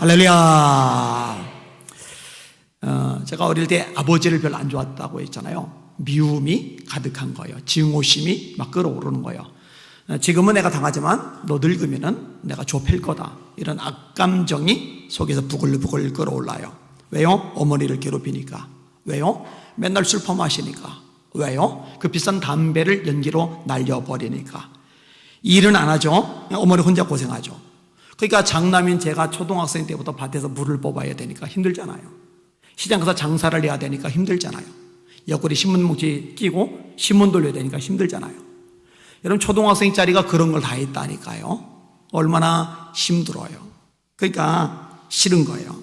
할렐루야. 제가 어릴 때 아버지를 별로 안 좋아했다고 했잖아요. 미움이 가득한 거예요. 증오심이 막 끌어오르는 거예요. 지금은 내가 당하지만 너 늙으면은 내가 좁힐 거다, 이런 악감정이 속에서 부글부글 끌어올라요. 왜요? 어머니를 괴롭히니까. 왜요? 맨날 술 퍼마시니까. 왜요? 그 비싼 담배를 연기로 날려버리니까. 일은 안 하죠. 어머니 혼자 고생하죠. 그러니까 장남인 제가 초등학생 때부터 밭에서 물을 뽑아야 되니까 힘들잖아요. 시장 가서 장사를 해야 되니까 힘들잖아요. 옆구리 신문뭉치 끼고 신문 돌려야 되니까 힘들잖아요. 여러분, 초등학생짜리가 그런 걸 다 했다니까요. 얼마나 힘들어요. 그러니까 싫은 거예요.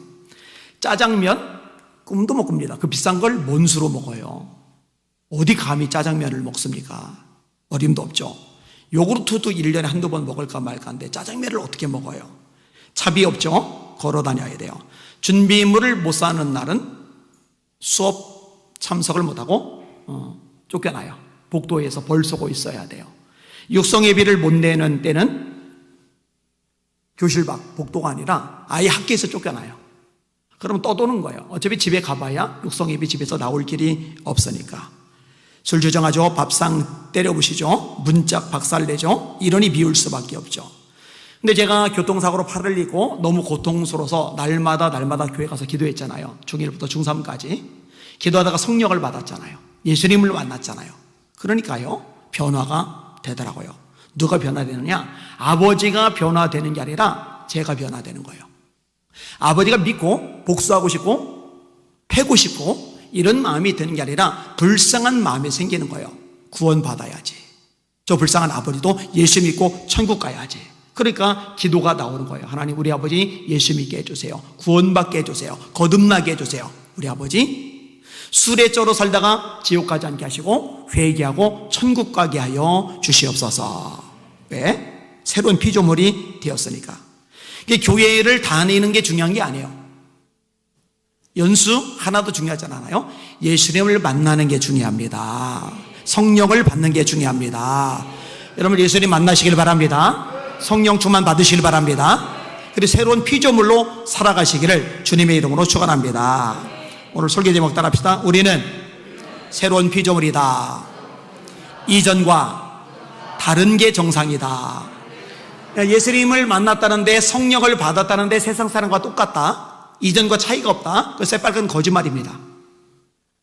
짜장면 꿈도 못 꿉니다. 그 비싼 걸 뭔 수로 먹어요? 어디 감히 짜장면을 먹습니까? 어림도 없죠. 요구르트도 1년에 한두 번 먹을까 말까인데 짜장면을 어떻게 먹어요? 차비 없죠? 걸어 다녀야 돼요. 준비물을 못 사는 날은 수업 참석을 못하고 쫓겨나요. 복도에서 벌 쏘고 있어야 돼요. 육성예비를 못 내는 때는 교실 밖, 복도가 아니라 아예 학교에서 쫓겨나요. 그러면 떠도는 거예요. 어차피 집에 가봐야 육성예비 집에서 나올 길이 없으니까. 술 주정하죠. 밥상 때려부시죠. 문짝 박살내죠. 이러니 미울 수밖에 없죠. 근데 제가 교통사고로 팔을 잃고 너무 고통스러워서 날마다 교회 가서 기도했잖아요. 중1부터 중3까지 기도하다가 성령을 받았잖아요. 예수님을 만났잖아요. 그러니까요, 변화가 되더라고요. 누가 변화되느냐? 아버지가 변화되는 게 아니라 제가 변화되는 거예요. 아버지가 믿고 복수하고 싶고 패고 싶고 이런 마음이 드는 게 아니라 불쌍한 마음이 생기는 거예요. 구원받아야지. 저 불쌍한 아버지도 예수 믿고 천국 가야지. 그러니까 기도가 나오는 거예요. 하나님, 우리 아버지 예수 믿게 해주세요. 구원받게 해주세요. 거듭나게 해주세요. 우리 아버지 술에 쪄로 살다가 지옥 가지 않게 하시고 회개하고 천국 가게 하여 주시옵소서. 왜? 새로운 피조물이 되었으니까. 교회를 다니는 게 중요한 게 아니에요. 연수 하나도 중요하지 않아요. 예수님을 만나는 게 중요합니다. 성령을 받는 게 중요합니다. 여러분, 예수님 만나시길 바랍니다. 성령 충만 받으시길 바랍니다. 그리고 새로운 피조물로 살아가시기를 주님의 이름으로 축원합니다. 오늘 설교 제목 따라합시다. 우리는 새로운 피조물이다. 이전과 다른 게 정상이다. 예수님을 만났다는데, 성령을 받았다는데 세상 사람과 똑같다, 이전과 차이가 없다, 그 새빨간 거짓말입니다.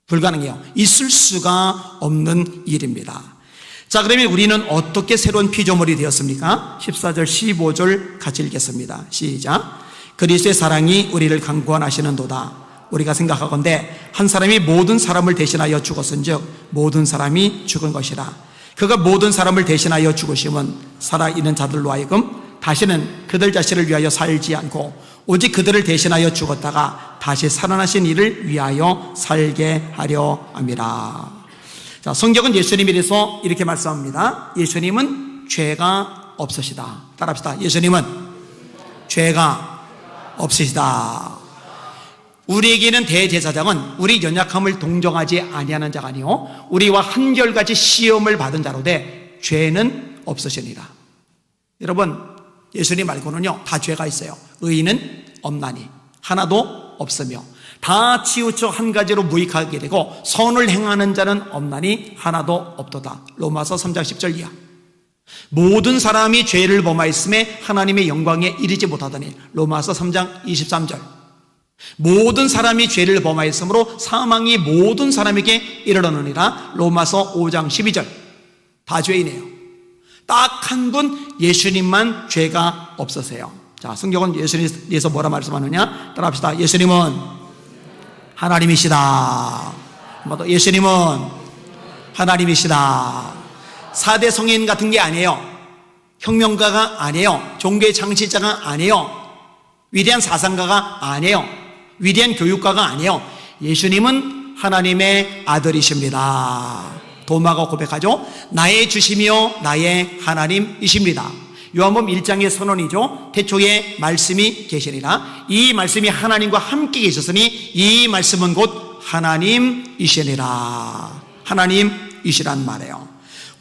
불가능해요. 있을 수가 없는 일입니다. 자, 그러면 우리는 어떻게 새로운 피조물이 되었습니까? 14절 15절 같이 읽겠습니다. 시작. 그리스도의 사랑이 우리를 강구하시는도다. 우리가 생각하건대 한 사람이 모든 사람을 대신하여 죽었은즉 모든 사람이 죽은 것이라. 그가 모든 사람을 대신하여 죽으심은 살아있는 자들로 하여금 다시는 그들 자신을 위하여 살지 않고 오직 그들을 대신하여 죽었다가 다시 살아나신 이를 위하여 살게 하려 함이라. 자, 성경은 예수님에 대해서 이렇게 말씀합니다. 예수님은 죄가 없으시다. 따라합시다. 예수님은 죄가 없으시다. 우리에게는 대제사장은 우리 연약함을 동정하지 아니하는 자가 아니요 우리와 한결같이 시험을 받은 자로 돼 죄는 없으시니라. 여러분, 예수님 말고는요 다 죄가 있어요. 의인은 없나니 하나도 없으며 다 치우쳐 한 가지로 무익하게 되고 선을 행하는 자는 없나니 하나도 없도다. 로마서 3장 10절 이하. 모든 사람이 죄를 범하였음에 하나님의 영광에 이르지 못하더니 로마서 3장 23절. 모든 사람이 죄를 범하였으므로 사망이 모든 사람에게 이르렀느니라. 로마서 5장 12절. 다 죄인이에요. 딱 한 분 예수님만 죄가 없으세요. 자, 성경은 예수님에 대해서 뭐라 말씀하느냐? 따라합시다. 예수님은 하나님이시다. 예수님은 하나님이시다. 4대 성인 같은 게 아니에요. 혁명가가 아니에요. 종교의 창시자가 아니에요. 위대한 사상가가 아니에요. 위대한 교육가가 아니에요. 예수님은 하나님의 아들이십니다. 도마가 고백하죠. 나의 주시며 나의 하나님이십니다. 요한복음 1장의 선언이죠. 태초에 말씀이 계시니라. 이 말씀이 하나님과 함께 계셨으니 이 말씀은 곧 하나님이시니라. 하나님이시란 말이에요.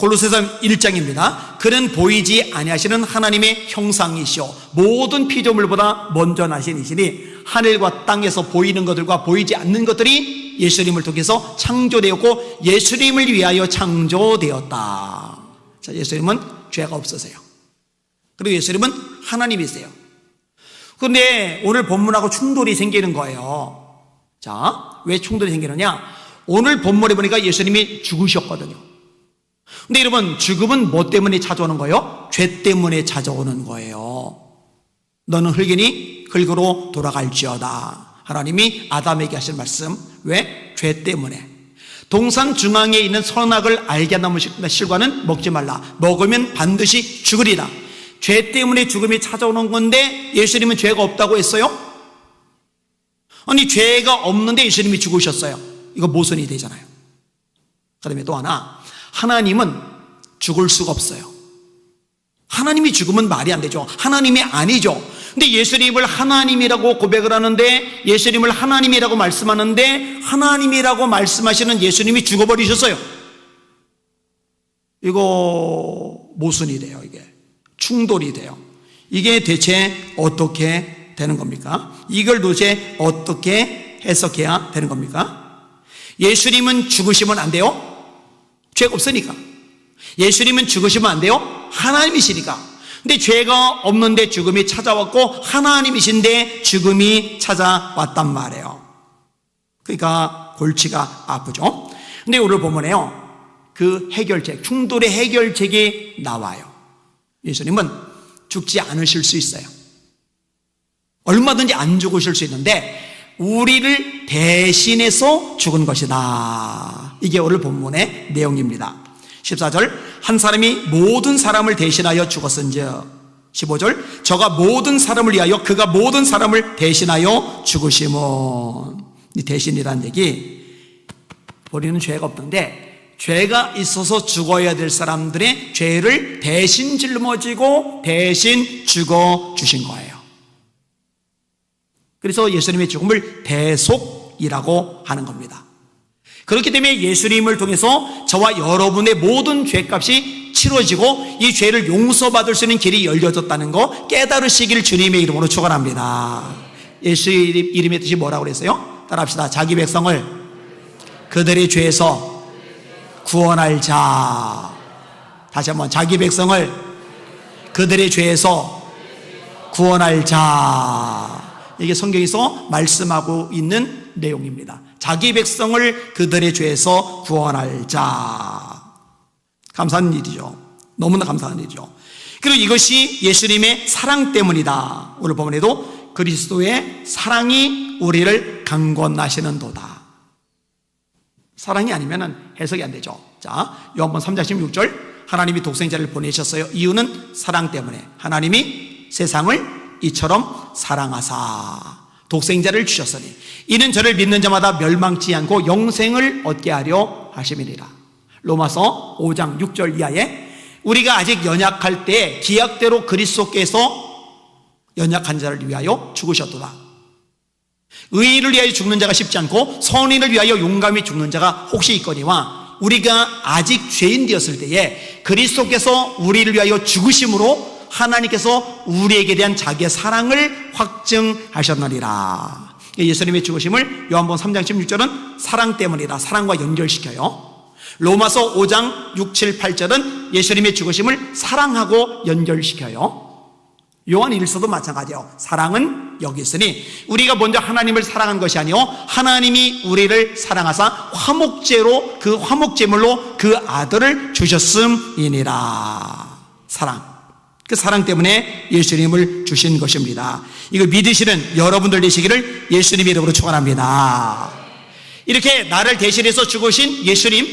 골로새서 1장입니다. 그는 보이지 아니하시는 하나님의 형상이시오 모든 피조물보다 먼저 나신 이시니 하늘과 땅에서 보이는 것들과 보이지 않는 것들이 예수님을 통해서 창조되었고 예수님을 위하여 창조되었다. 자, 예수님은 죄가 없으세요. 그리고 예수님은 하나님이세요. 그런데 오늘 본문하고 충돌이 생기는 거예요. 자, 왜 충돌이 생기느냐? 오늘 본문에 보니까 예수님이 죽으셨거든요. 근데 여러분, 죽음은 뭐 때문에 찾아오는 거예요? 죄 때문에 찾아오는 거예요. 너는 흙이니 흙으로 돌아갈지어다. 하나님이 아담에게 하신 말씀. 왜? 죄 때문에. 동산 중앙에 있는 선악을 알게 하는 실과는 먹지 말라. 먹으면 반드시 죽으리라. 죄 때문에 죽음이 찾아오는 건데 예수님은 죄가 없다고 했어요? 아니, 죄가 없는데 예수님이 죽으셨어요. 이거 모순이 되잖아요. 그 다음에 또 하나, 하나님은 죽을 수가 없어요. 하나님이 죽으면 말이 안 되죠. 하나님이 아니죠. 근데 예수님을 하나님이라고 고백을 하는데, 예수님을 하나님이라고 말씀하는데, 하나님이라고 말씀하시는 예수님이 죽어버리셨어요. 이거 모순이 돼요. 이게 충돌이 돼요. 이게 대체 어떻게 되는 겁니까? 이걸 도대체 어떻게 해석해야 되는 겁니까? 예수님은 죽으시면 안 돼요? 죄가 없으니까. 예수님은 죽으시면 안 돼요? 하나님이시니까. 근데 죄가 없는데 죽음이 찾아왔고 하나님이신데 죽음이 찾아왔단 말이에요. 그러니까 골치가 아프죠. 근데 오늘 보면요, 그 해결책, 충돌의 해결책이 나와요. 예수님은 죽지 않으실 수 있어요. 얼마든지 안 죽으실 수 있는데 우리를 대신해서 죽은 것이다. 이게 오늘 본문의 내용입니다. 14절, 한 사람이 모든 사람을 대신하여 죽었은즉. 15절, 저가 모든 사람을 위하여 그가 모든 사람을 대신하여 죽으심은. 이 대신이라는 얘기, 우리는 죄가 없는데 죄가 있어서 죽어야 될 사람들의 죄를 대신 짊어지고 대신 죽어주신 거예요. 그래서 예수님의 죽음을 대속이라고 하는 겁니다. 그렇기 때문에 예수님을 통해서 저와 여러분의 모든 죄값이 치러지고 이 죄를 용서받을 수 있는 길이 열려졌다는 거 깨달으시길 주님의 이름으로 축원합니다. 예수 이름의 뜻이 뭐라고 그랬어요? 따라합시다. 자기 백성을 그들의 죄에서 구원할 자. 다시 한번, 자기 백성을 그들의 죄에서 구원할 자. 이게 성경에서 말씀하고 있는 내용입니다. 자기 백성을 그들의 죄에서 구원할 자. 감사한 일이죠. 너무나 감사한 일이죠. 그리고 이것이 예수님의 사랑 때문이다. 오늘 본문에도 그리스도의 사랑이 우리를 강권하시는도다. 사랑이 아니면 해석이 안 되죠. 자, 요한복음 3장 16절, 하나님이 독생자를 보내셨어요. 이유는 사랑 때문에. 하나님이 세상을 이처럼 사랑하사 독생자를 주셨으니 이는 저를 믿는 자마다 멸망치 않고 영생을 얻게 하려 하심이니라. 로마서 5장 6절 이하에 우리가 아직 연약할 때 기약대로 그리스도께서 연약한 자를 위하여 죽으셨도다. 의인을 위하여 죽는 자가 쉽지 않고 선인을 위하여 용감히 죽는 자가 혹시 있거니와 우리가 아직 죄인 되었을 때에 그리스도께서 우리를 위하여 죽으심으로 하나님께서 우리에게 대한 자기의 사랑을 확증하셨느니라. 예수님의 죽으심을 요한복음 3장 16절은 사랑 때문이다. 사랑과 연결시켜요. 로마서 5장 6, 7, 8절은 예수님의 죽으심을 사랑하고 연결시켜요. 요한 1서도 마찬가지예요. 사랑은 여기 있으니 우리가 먼저 하나님을 사랑한 것이 아니요 하나님이 우리를 사랑하사 화목제로 그 화목제물로 그 아들을 주셨음이니라. 사랑. 그 사랑 때문에 예수님을 주신 것입니다. 이거 믿으시는 여러분들 되시기를 예수님의 이름으로 축원합니다. 이렇게 나를 대신해서 죽으신 예수님,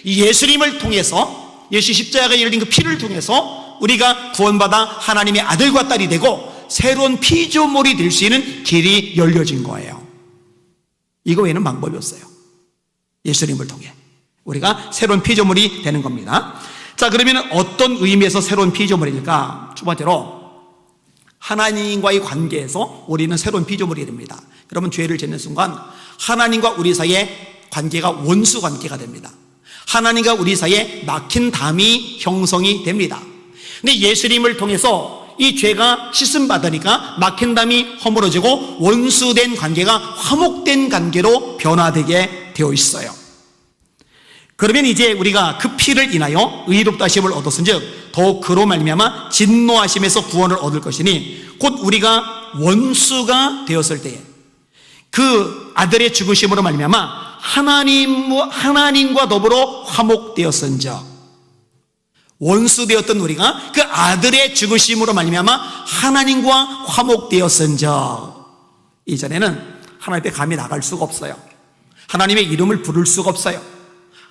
이 예수님을 통해서, 예수 십자가에 열린 그 피를 통해서 우리가 구원받아 하나님의 아들과 딸이 되고 새로운 피조물이 될 수 있는 길이 열려진 거예요. 이거 외에는 방법이 없어요. 예수님을 통해 우리가 새로운 피조물이 되는 겁니다. 자, 그러면 어떤 의미에서 새로운 피조물일까? 첫 번째로 하나님과의 관계에서 우리는 새로운 피조물이 됩니다. 여러분, 죄를 짓는 순간 하나님과 우리 사이에 관계가 원수 관계가 됩니다. 하나님과 우리 사이에 막힌 담이 형성이 됩니다. 근데 예수님을 통해서 이 죄가 씻음 받으니까 막힌 담이 허물어지고 원수된 관계가 화목된 관계로 변화되게 되어 있어요. 그러면 이제 우리가 그 피를 인하여 의롭다 하심을 얻었은즉 더욱 그로 말미암아 진노하심에서 구원을 얻을 것이니 곧 우리가 원수가 되었을 때에 그 아들의 죽으심으로 말미암아 하나님과 더불어 화목되었은즉, 원수 되었던 우리가 그 아들의 죽으심으로 말미암아 하나님과 화목되었은즉, 이전에는 하나님 앞에 감히 나갈 수가 없어요. 하나님의 이름을 부를 수가 없어요.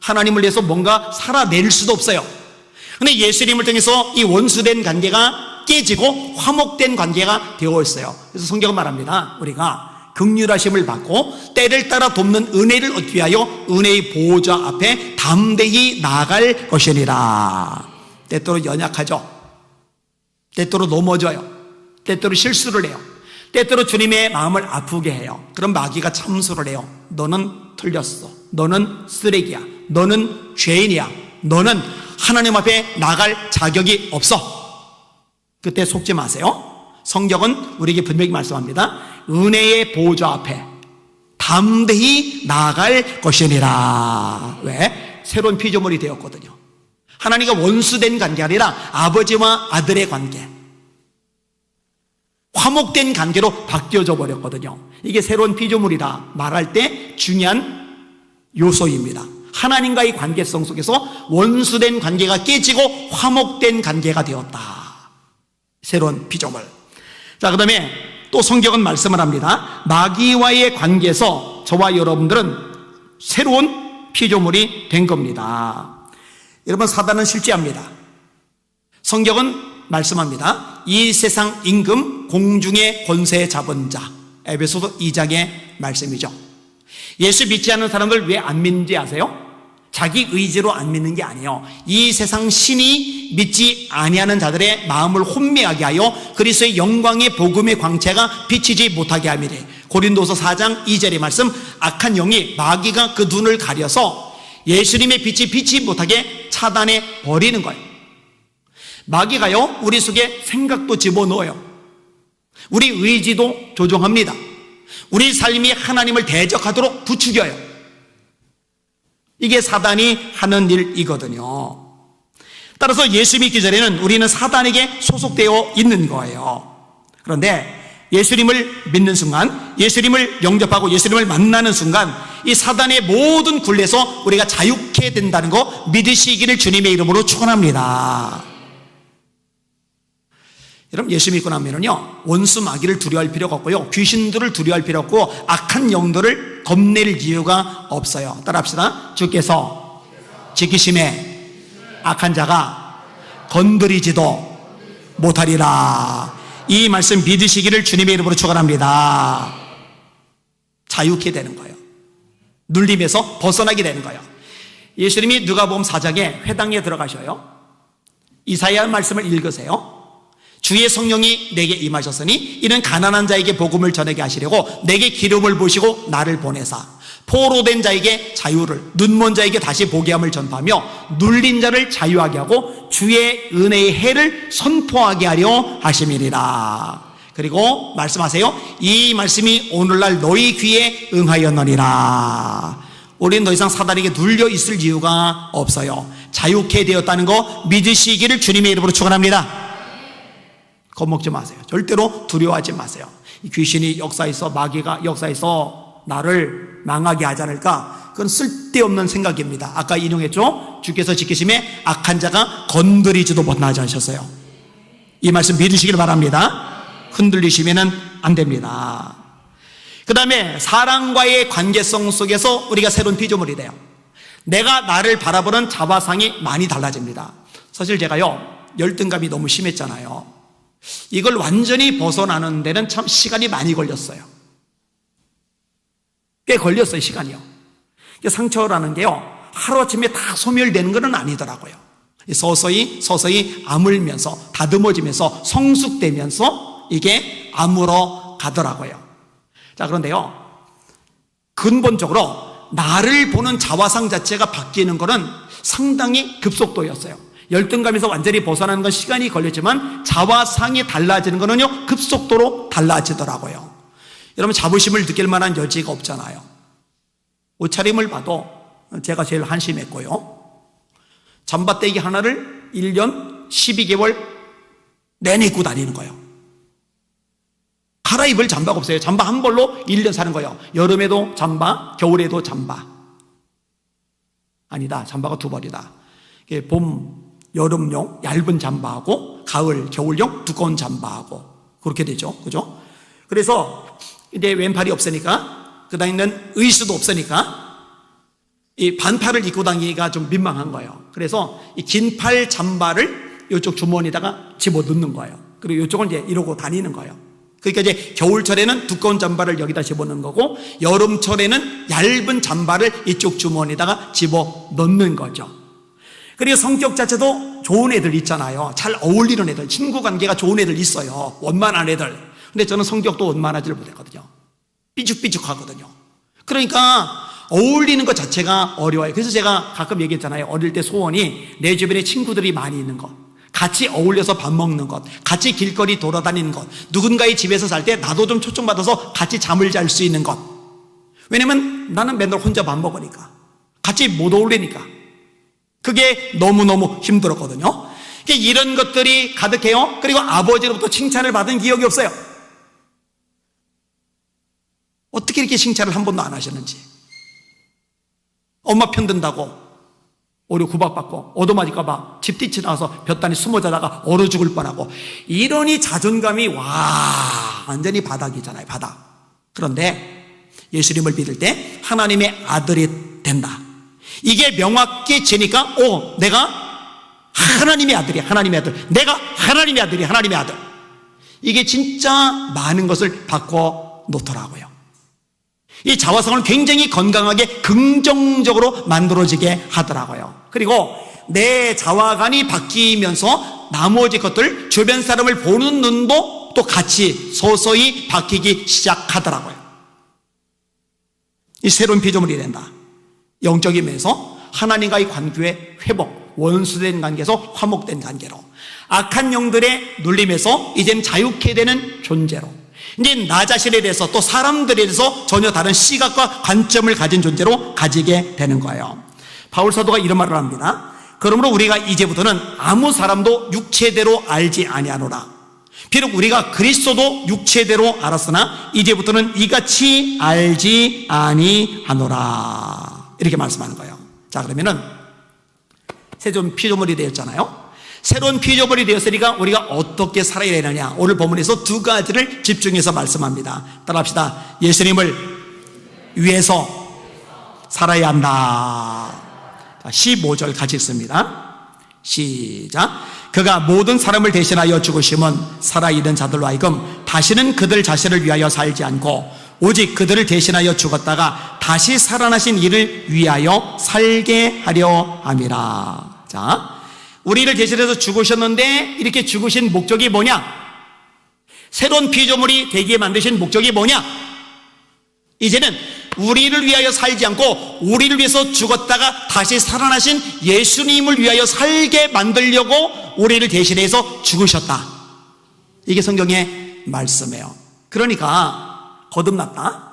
하나님을 위해서 뭔가 살아낼 수도 없어요. 그런데 예수님을 통해서 이 원수된 관계가 깨지고 화목된 관계가 되어 있어요. 그래서 성경은 말합니다. 우리가 긍휼하심을 받고 때를 따라 돕는 은혜를 얻기 위하여 은혜의 보호자 앞에 담대히 나아갈 것이니라. 때때로 연약하죠. 때때로 넘어져요. 때때로 실수를 해요. 때때로 주님의 마음을 아프게 해요. 그럼 마귀가 참수를 해요. 너는 틀렸어. 너는 쓰레기야. 너는 죄인이야. 너는 하나님 앞에 나갈 자격이 없어. 그때 속지 마세요. 성경은 우리에게 분명히 말씀합니다. 은혜의 보호자 앞에 담대히 나아갈 것이니라. 왜? 새로운 피조물이 되었거든요. 하나님과 원수된 관계 아니라 아버지와 아들의 관계, 화목된 관계로 바뀌어져 버렸거든요. 이게 새로운 피조물이다 말할 때 중요한 요소입니다. 하나님과의 관계성 속에서 원수된 관계가 깨지고 화목된 관계가 되었다. 새로운 피조물. 자, 그 다음에 또 성경은 말씀을 합니다. 마귀와의 관계에서 저와 여러분들은 새로운 피조물이 된 겁니다. 여러분, 사단은 실제합니다. 성경은 말씀합니다. 이 세상 임금 공중의 권세 잡은 자, 에베소서 2장의 말씀이죠. 예수 믿지 않는 사람들 왜 안 믿는지 아세요? 자기 의지로 안 믿는 게 아니에요. 이 세상 신이 믿지 아니하는 자들의 마음을 혼미하게 하여 그리스도의 영광의 복음의 광채가 비치지 못하게 함이래. 고린도서 4장 2절의 말씀, 악한 영이 마귀가 그 눈을 가려서 예수님의 빛이 비치지 못하게 차단해 버리는 거예요. 마귀가요, 우리 속에 생각도 집어넣어요. 우리 의지도 조종합니다. 우리 삶이 하나님을 대적하도록 부추겨요. 이게 사단이 하는 일이거든요. 따라서 예수 믿기 전에는 우리는 사단에게 소속되어 있는 거예요. 그런데 예수님을 믿는 순간, 예수님을 영접하고 예수님을 만나는 순간 이 사단의 모든 굴레에서 우리가 자유케 된다는 거 믿으시기를 주님의 이름으로 축원합니다. 여러분, 예수 믿고 나면은요, 원수 마귀를 두려워할 필요가 없고요, 귀신들을 두려워할 필요 없고, 악한 영들을 겁낼 이유가 없어요. 따라합시다. 주께서 지키심에 악한 자가 건드리지도 못하리라. 이 말씀 믿으시기를 주님의 이름으로 축원합니다. 자유케 되는 거예요. 눌림에서 벗어나게 되는 거예요. 예수님이 누가복음 4장에 회당에 들어가셔요. 이사야 말씀을 읽으세요. 주의 성령이 내게 임하셨으니 이는 가난한 자에게 복음을 전하게 하시려고 내게 기름을 부으시고 나를 보내사 포로된 자에게 자유를, 눈먼 자에게 다시 보게 함을 전파하며 눌린 자를 자유하게 하고 주의 은혜의 해를 선포하게 하려 하심이니라. 그리고 말씀하세요. 이 말씀이 오늘날 너희 귀에 응하였느니라. 우리는 더 이상 사단에게 눌려 있을 이유가 없어요. 자유케 되었다는 거 믿으시기를 주님의 이름으로 축원합니다. 겁먹지 마세요. 절대로 두려워하지 마세요. 이 귀신이 역사에서, 마귀가 역사에서 나를 망하게 하지 않을까? 그건 쓸데없는 생각입니다. 아까 인용했죠? 주께서 지키심에 악한 자가 건드리지도 못하지 않으셨어요. 이 말씀 믿으시길 바랍니다. 흔들리시면 안 됩니다. 그 다음에 사랑과의 관계성 속에서 우리가 새로운 피조물이 돼요. 내가 나를 바라보는 자화상이 많이 달라집니다. 사실 제가요, 열등감이 너무 심했잖아요. 이걸 완전히 벗어나는 데는 참 시간이 많이 걸렸어요. 꽤 걸렸어요, 시간이요. 상처라는 게요, 하루아침에 다 소멸되는 건 아니더라고요. 서서히 아물면서, 다듬어지면서, 성숙되면서 이게 아물어 가더라고요. 자, 그런데요, 근본적으로 나를 보는 자화상 자체가 바뀌는 것은 상당히 급속도였어요. 열등감에서 완전히 벗어나는 건 시간이 걸렸지만 자화상이 달라지는 거는요 급속도로 달라지더라고요. 여러분, 자부심을 느낄 만한 여지가 없잖아요. 옷차림을 봐도 제가 제일 한심했고요. 잠바떼기 하나를 1년 12개월 내내 입고 다니는 거예요. 갈아입을 잠바가 없어요. 잠바 한 벌로 1년 사는 거예요. 여름에도 잠바, 겨울에도 잠바. 아니다, 잠바가 두 벌이다. 봄, 여름용 얇은 잠바하고 가을, 겨울용 두꺼운 잠바하고 그렇게 되죠. 그죠? 그래서 이제 왼팔이 없으니까 그 다음에는 의수도 없으니까 이 반팔을 입고 다니기가 좀 민망한 거예요. 그래서 이 긴팔 잠바를 이쪽 주머니에다가 집어넣는 거예요. 그리고 이쪽은 이제 이러고 다니는 거예요. 그러니까 이제 겨울철에는 두꺼운 잠바를 여기다 집어넣는 거고 여름철에는 얇은 잠바를 이쪽 주머니에다가 집어넣는 거죠. 그리고 성격 자체도 좋은 애들 있잖아요. 잘 어울리는 애들, 친구 관계가 좋은 애들 있어요. 원만한 애들. 근데 저는 성격도 원만하지를 못했거든요. 삐죽삐죽하거든요. 그러니까 어울리는 것 자체가 어려워요. 그래서 제가 가끔 얘기했잖아요. 어릴 때 소원이 내 주변에 친구들이 많이 있는 것, 같이 어울려서 밥 먹는 것, 같이 길거리 돌아다니는 것, 누군가의 집에서 살 때 나도 좀 초청받아서 같이 잠을 잘 수 있는 것. 왜냐면 나는 맨날 혼자 밥 먹으니까, 같이 못 어울리니까 그게 너무너무 힘들었거든요. 그러니까 이런 것들이 가득해요. 그리고 아버지로부터 칭찬을 받은 기억이 없어요. 어떻게 이렇게 칭찬을 한 번도 안 하셨는지. 엄마 편든다고 오류 구박받고 얻어맞을까봐 집 뒤치 나와서 볕단에 숨어 자다가 얼어 죽을 뻔하고, 이러니 자존감이 완전히 바닥이잖아요. 바닥. 그런데 예수님을 믿을 때 하나님의 아들이 된다, 이게 명확히 지니까 내가 하나님의 아들이야. 하나님의 아들. 내가 하나님의 아들이야. 하나님의 아들. 이게 진짜 많은 것을 바꿔 놓더라고요. 이 자화상을 굉장히 건강하게 긍정적으로 만들어지게 하더라고요. 그리고 내 자화관이 바뀌면서 나머지 것들, 주변 사람을 보는 눈도 또 같이 서서히 바뀌기 시작하더라고요. 이 새로운 피조물이 된다. 영적인 면에서 하나님과의 관계의 회복, 원수된 관계에서 화목된 관계로, 악한 영들의 눌림에서 이제는 자유케 되는 존재로, 이제 나 자신에 대해서 또 사람들에 대해서 전혀 다른 시각과 관점을 가진 존재로 가지게 되는 거예요. 바울 사도가 이런 말을 합니다. 그러므로 우리가 이제부터는 아무 사람도 육체대로 알지 아니하노라. 비록 우리가 그리스도도 육체대로 알았으나 이제부터는 이같이 알지 아니하노라. 이렇게 말씀하는 거예요. 자, 그러면은 새로운 피조물이 되었잖아요. 새로운 피조물이 되었으니까 우리가 어떻게 살아야 되느냐, 오늘 본문에서 두 가지를 집중해서 말씀합니다. 따라합시다. 예수님을 위해서 살아야 한다. 15절 같이 읽습니다. 시작. 그가 모든 사람을 대신하여 죽으심은 살아있는 자들로 하여금 다시는 그들 자신을 위하여 살지 않고 오직 그들을 대신하여 죽었다가 다시 살아나신 이를 위하여 살게 하려 함이라. 자, 우리를 대신해서 죽으셨는데 이렇게 죽으신 목적이 뭐냐? 새로운 피조물이 되게 만드신 목적이 뭐냐? 이제는 우리를 위하여 살지 않고 우리를 위해서 죽었다가 다시 살아나신 예수님을 위하여 살게 만들려고 우리를 대신해서 죽으셨다. 이게 성경의 말씀이에요. 그러니까 거듭났다,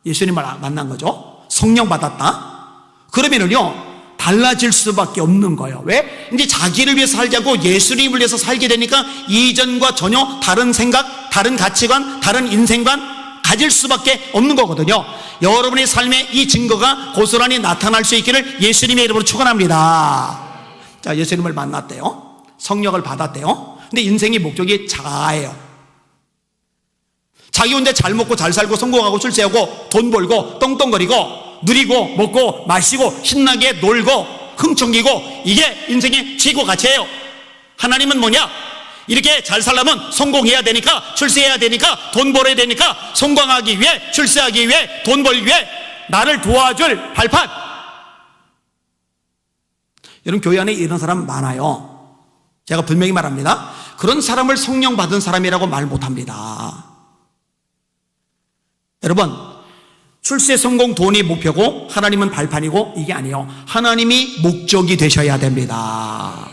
예수님을 만난 거죠. 성령 받았다. 그러면은요 달라질 수밖에 없는 거예요. 왜? 이제 자기를 위해서 살지 않고 예수님을 위해서 살게 되니까 이전과 전혀 다른 생각, 다른 가치관, 다른 인생관 가질 수밖에 없는 거거든요. 여러분의 삶의 이 증거가 고스란히 나타날 수 있기를 예수님의 이름으로 축원합니다. 자, 예수님을 만났대요. 성령을 받았대요. 근데 인생의 목적이 자아예요. 자기 혼자 잘 먹고 잘 살고 성공하고 출세하고 돈 벌고 떵떵거리고 누리고 먹고 마시고 신나게 놀고 흥청기고, 이게 인생의 최고 가치예요. 하나님은 뭐냐? 이렇게 잘 살려면 성공해야 되니까, 출세해야 되니까, 돈 벌어야 되니까, 성공하기 위해, 출세하기 위해, 돈 벌기 위해 나를 도와줄 발판. 여러분, 교회 안에 이런 사람 많아요. 제가 분명히 말합니다. 그런 사람을 성령 받은 사람이라고 말 못합니다. 여러분, 출세 성공 돈이 목표고 하나님은 발판이고 이게 아니에요. 하나님이 목적이 되셔야 됩니다.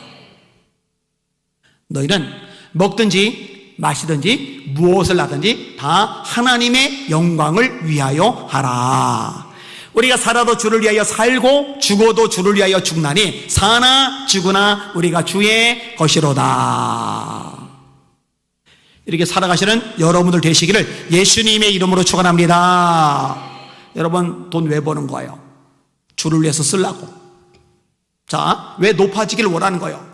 너희는 먹든지 마시든지 무엇을 하든지 다 하나님의 영광을 위하여 하라. 우리가 살아도 주를 위하여 살고 죽어도 주를 위하여 죽나니 사나 죽으나 우리가 주의 것이로다. 이렇게 살아가시는 여러분들 되시기를 예수님의 이름으로 축원합니다. 여러분 돈 왜 버는 거예요? 주를 위해서 쓰려고. 자, 왜 높아지길 원하는 거예요?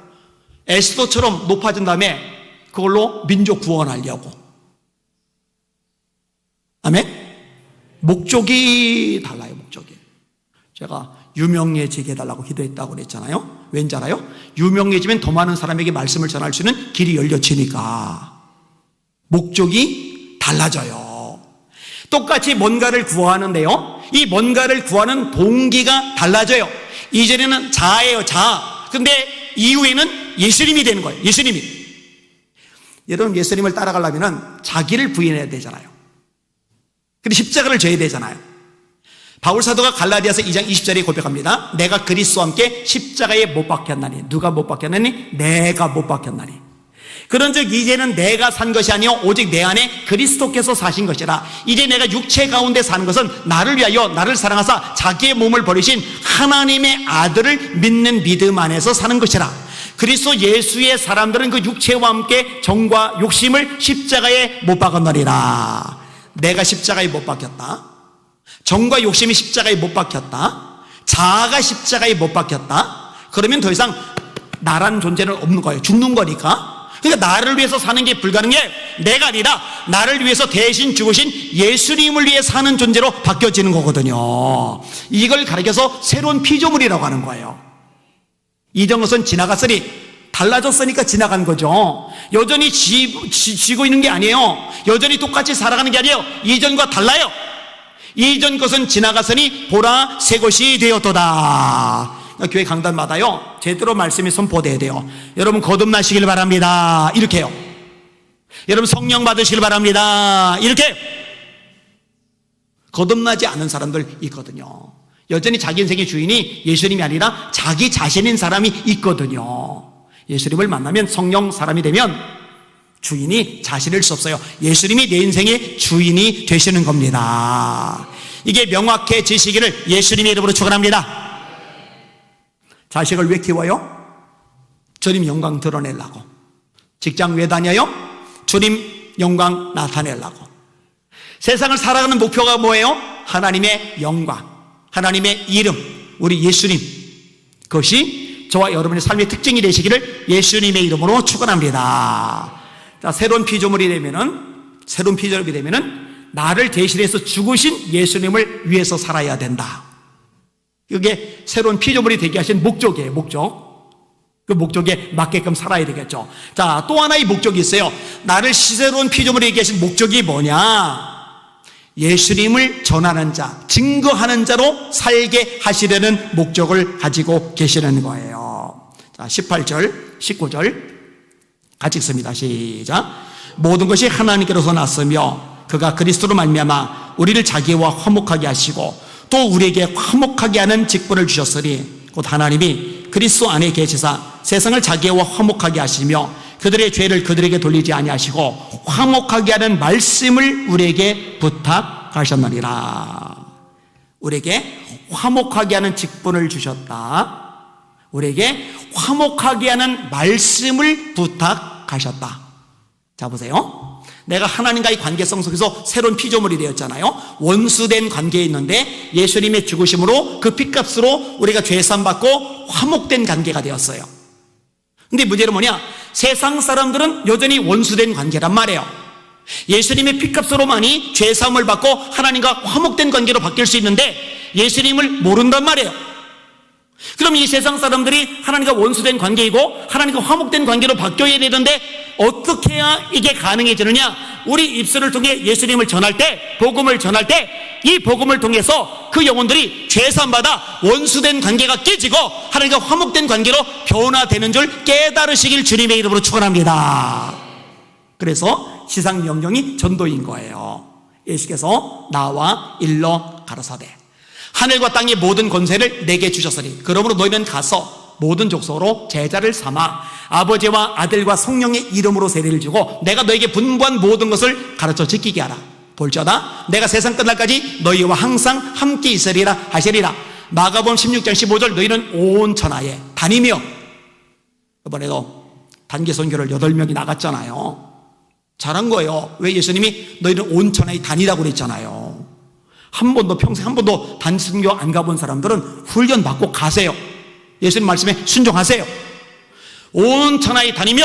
에스더처럼 높아진 다음에 그걸로 민족 구원하려고. 아멘? 목적이 달라요. 목적이. 제가 유명해지게 해달라고 기도했다고 그랬잖아요. 왠지 알아요? 유명해지면 더 많은 사람에게 말씀을 전할 수 있는 길이 열려지니까. 목적이 달라져요. 똑같이 뭔가를 구하는데요, 이 뭔가를 구하는 동기가 달라져요. 이전에는 자아예요, 자아. 근데 이후에는 예수님이 되는 거예요. 예수님이. 여러분, 예수님을 따라가려면 자기를 부인해야 되잖아요. 근데 십자가를 져야 되잖아요. 바울 사도가 갈라디아서 2장 20절에 고백합니다. 내가 그리스도와 함께 십자가에 못 박혔나니. 누가 못 박혔나니? 내가 못 박혔나니. 그런즉 이제는 내가 산 것이 아니요 오직 내 안에 그리스도께서 사신 것이라. 이제 내가 육체 가운데 사는 것은 나를 위하여 나를 사랑하사 자기의 몸을 버리신 하나님의 아들을 믿는 믿음 안에서 사는 것이라. 그리스도 예수의 사람들은 그 육체와 함께 정과 욕심을 십자가에 못 박았느니라. 내가 십자가에 못 박혔다. 정과 욕심이 십자가에 못 박혔다. 자아가 십자가에 못 박혔다. 그러면 더 이상 나라는 존재는 없는 거예요. 죽는 거니까. 그러니까 나를 위해서 사는 게 불가능해. 내가 아니라 나를 위해서 대신 죽으신 예수님을 위해 사는 존재로 바뀌어지는 거거든요. 이걸 가리켜서 새로운 피조물이라고 하는 거예요. 이전 것은 지나갔으니, 달라졌으니까 지나간 거죠. 여전히 지고 있는 게 아니에요. 여전히 똑같이 살아가는 게 아니에요. 이전과 달라요. 이전 것은 지나갔으니 보라 새 것이 되었도다. 교회 강단마다요, 제대로 말씀이 선포돼야 돼요. 여러분 거듭나시길 바랍니다. 이렇게요. 여러분 성령 받으시길 바랍니다. 이렇게. 거듭나지 않은 사람들 있거든요. 여전히 자기 인생의 주인이 예수님이 아니라 자기 자신인 사람이 있거든요. 예수님을 만나면 성령 사람이 되면 주인이 자신일 수 없어요. 예수님이 내 인생의 주인이 되시는 겁니다. 이게 명확해지시기를 예수님의 이름으로 축원합니다. 자식을 왜 키워요? 주님 영광 드러내려고. 직장 왜 다녀요? 주님 영광 나타내려고. 세상을 살아가는 목표가 뭐예요? 하나님의 영광, 하나님의 이름, 우리 예수님. 그것이 저와 여러분의 삶의 특징이 되시기를 예수님의 이름으로 축원합니다. 자, 새로운 피조물이 되면은 나를 대신해서 죽으신 예수님을 위해서 살아야 된다. 이게 새로운 피조물이 되게 하신 목적이에요. 목적. 그 목적에 맞게끔 살아야 되겠죠. 자, 또 하나의 목적이 있어요. 나를 새로운 피조물이 되게 하신 목적이 뭐냐? 예수님을 전하는 자, 증거하는 자로 살게 하시려는 목적을 가지고 계시는 거예요. 자, 18절, 19절 같이 읽습니다. 시작. 모든 것이 하나님께로서 났으며 그가 그리스도로 말미암아 우리를 자기와 화목하게 하시고 또 우리에게 화목하게 하는 직분을 주셨으니 곧 하나님이 그리스도 안에 계시사 세상을 자기와 화목하게 하시며 그들의 죄를 그들에게 돌리지 아니하시고 화목하게 하는 말씀을 우리에게 부탁하셨느니라. 우리에게 화목하게 하는 직분을 주셨다. 우리에게 화목하게 하는 말씀을 부탁하셨다. 자, 보세요. 내가 하나님과의 관계성 속에서 새로운 피조물이 되었잖아요. 원수된 관계에 있는데 예수님의 죽으심으로 그 핏값으로 우리가 죄사함 받고 화목된 관계가 되었어요. 근데 문제는 뭐냐? 세상 사람들은 여전히 원수된 관계란 말이에요. 예수님의 핏값으로만이 죄사함을 받고 하나님과 화목된 관계로 바뀔 수 있는데 예수님을 모른단 말이에요. 그럼 이 세상 사람들이 하나님과 원수된 관계이고 하나님과 화목된 관계로 바뀌어야 되는데 어떻게 해야 이게 가능해지느냐? 우리 입술을 통해 예수님을 전할 때, 복음을 전할 때 이 복음을 통해서 그 영혼들이 죄사함받아 원수된 관계가 깨지고 하나님과 화목된 관계로 변화되는 줄 깨달으시길 주님의 이름으로 축원합니다. 그래서 시상 명령이 전도인 거예요. 예수께서 나와 일러 가라사대 하늘과 땅의 모든 권세를 내게 주셨으니 그러므로 너희는 가서 모든 족속으로 제자를 삼아 아버지와 아들과 성령의 이름으로 세례를 주고 내가 너에게 분부한 모든 것을 가르쳐 지키게 하라. 볼지어다 내가 세상 끝날까지 너희와 항상 함께 있으리라 하시리라. 마가복음 16장 15절 너희는 온 천하에 다니며, 이번에도 단기 선교를 8명이 나갔잖아요. 잘한 거예요. 왜? 예수님이 너희는 온 천하에 다니라고 그랬잖아요. 평생 한 번도 단기 선교 안 가본 사람들은 훈련 받고 가세요. 예수님 말씀에 순종하세요. 온 천하에 다니며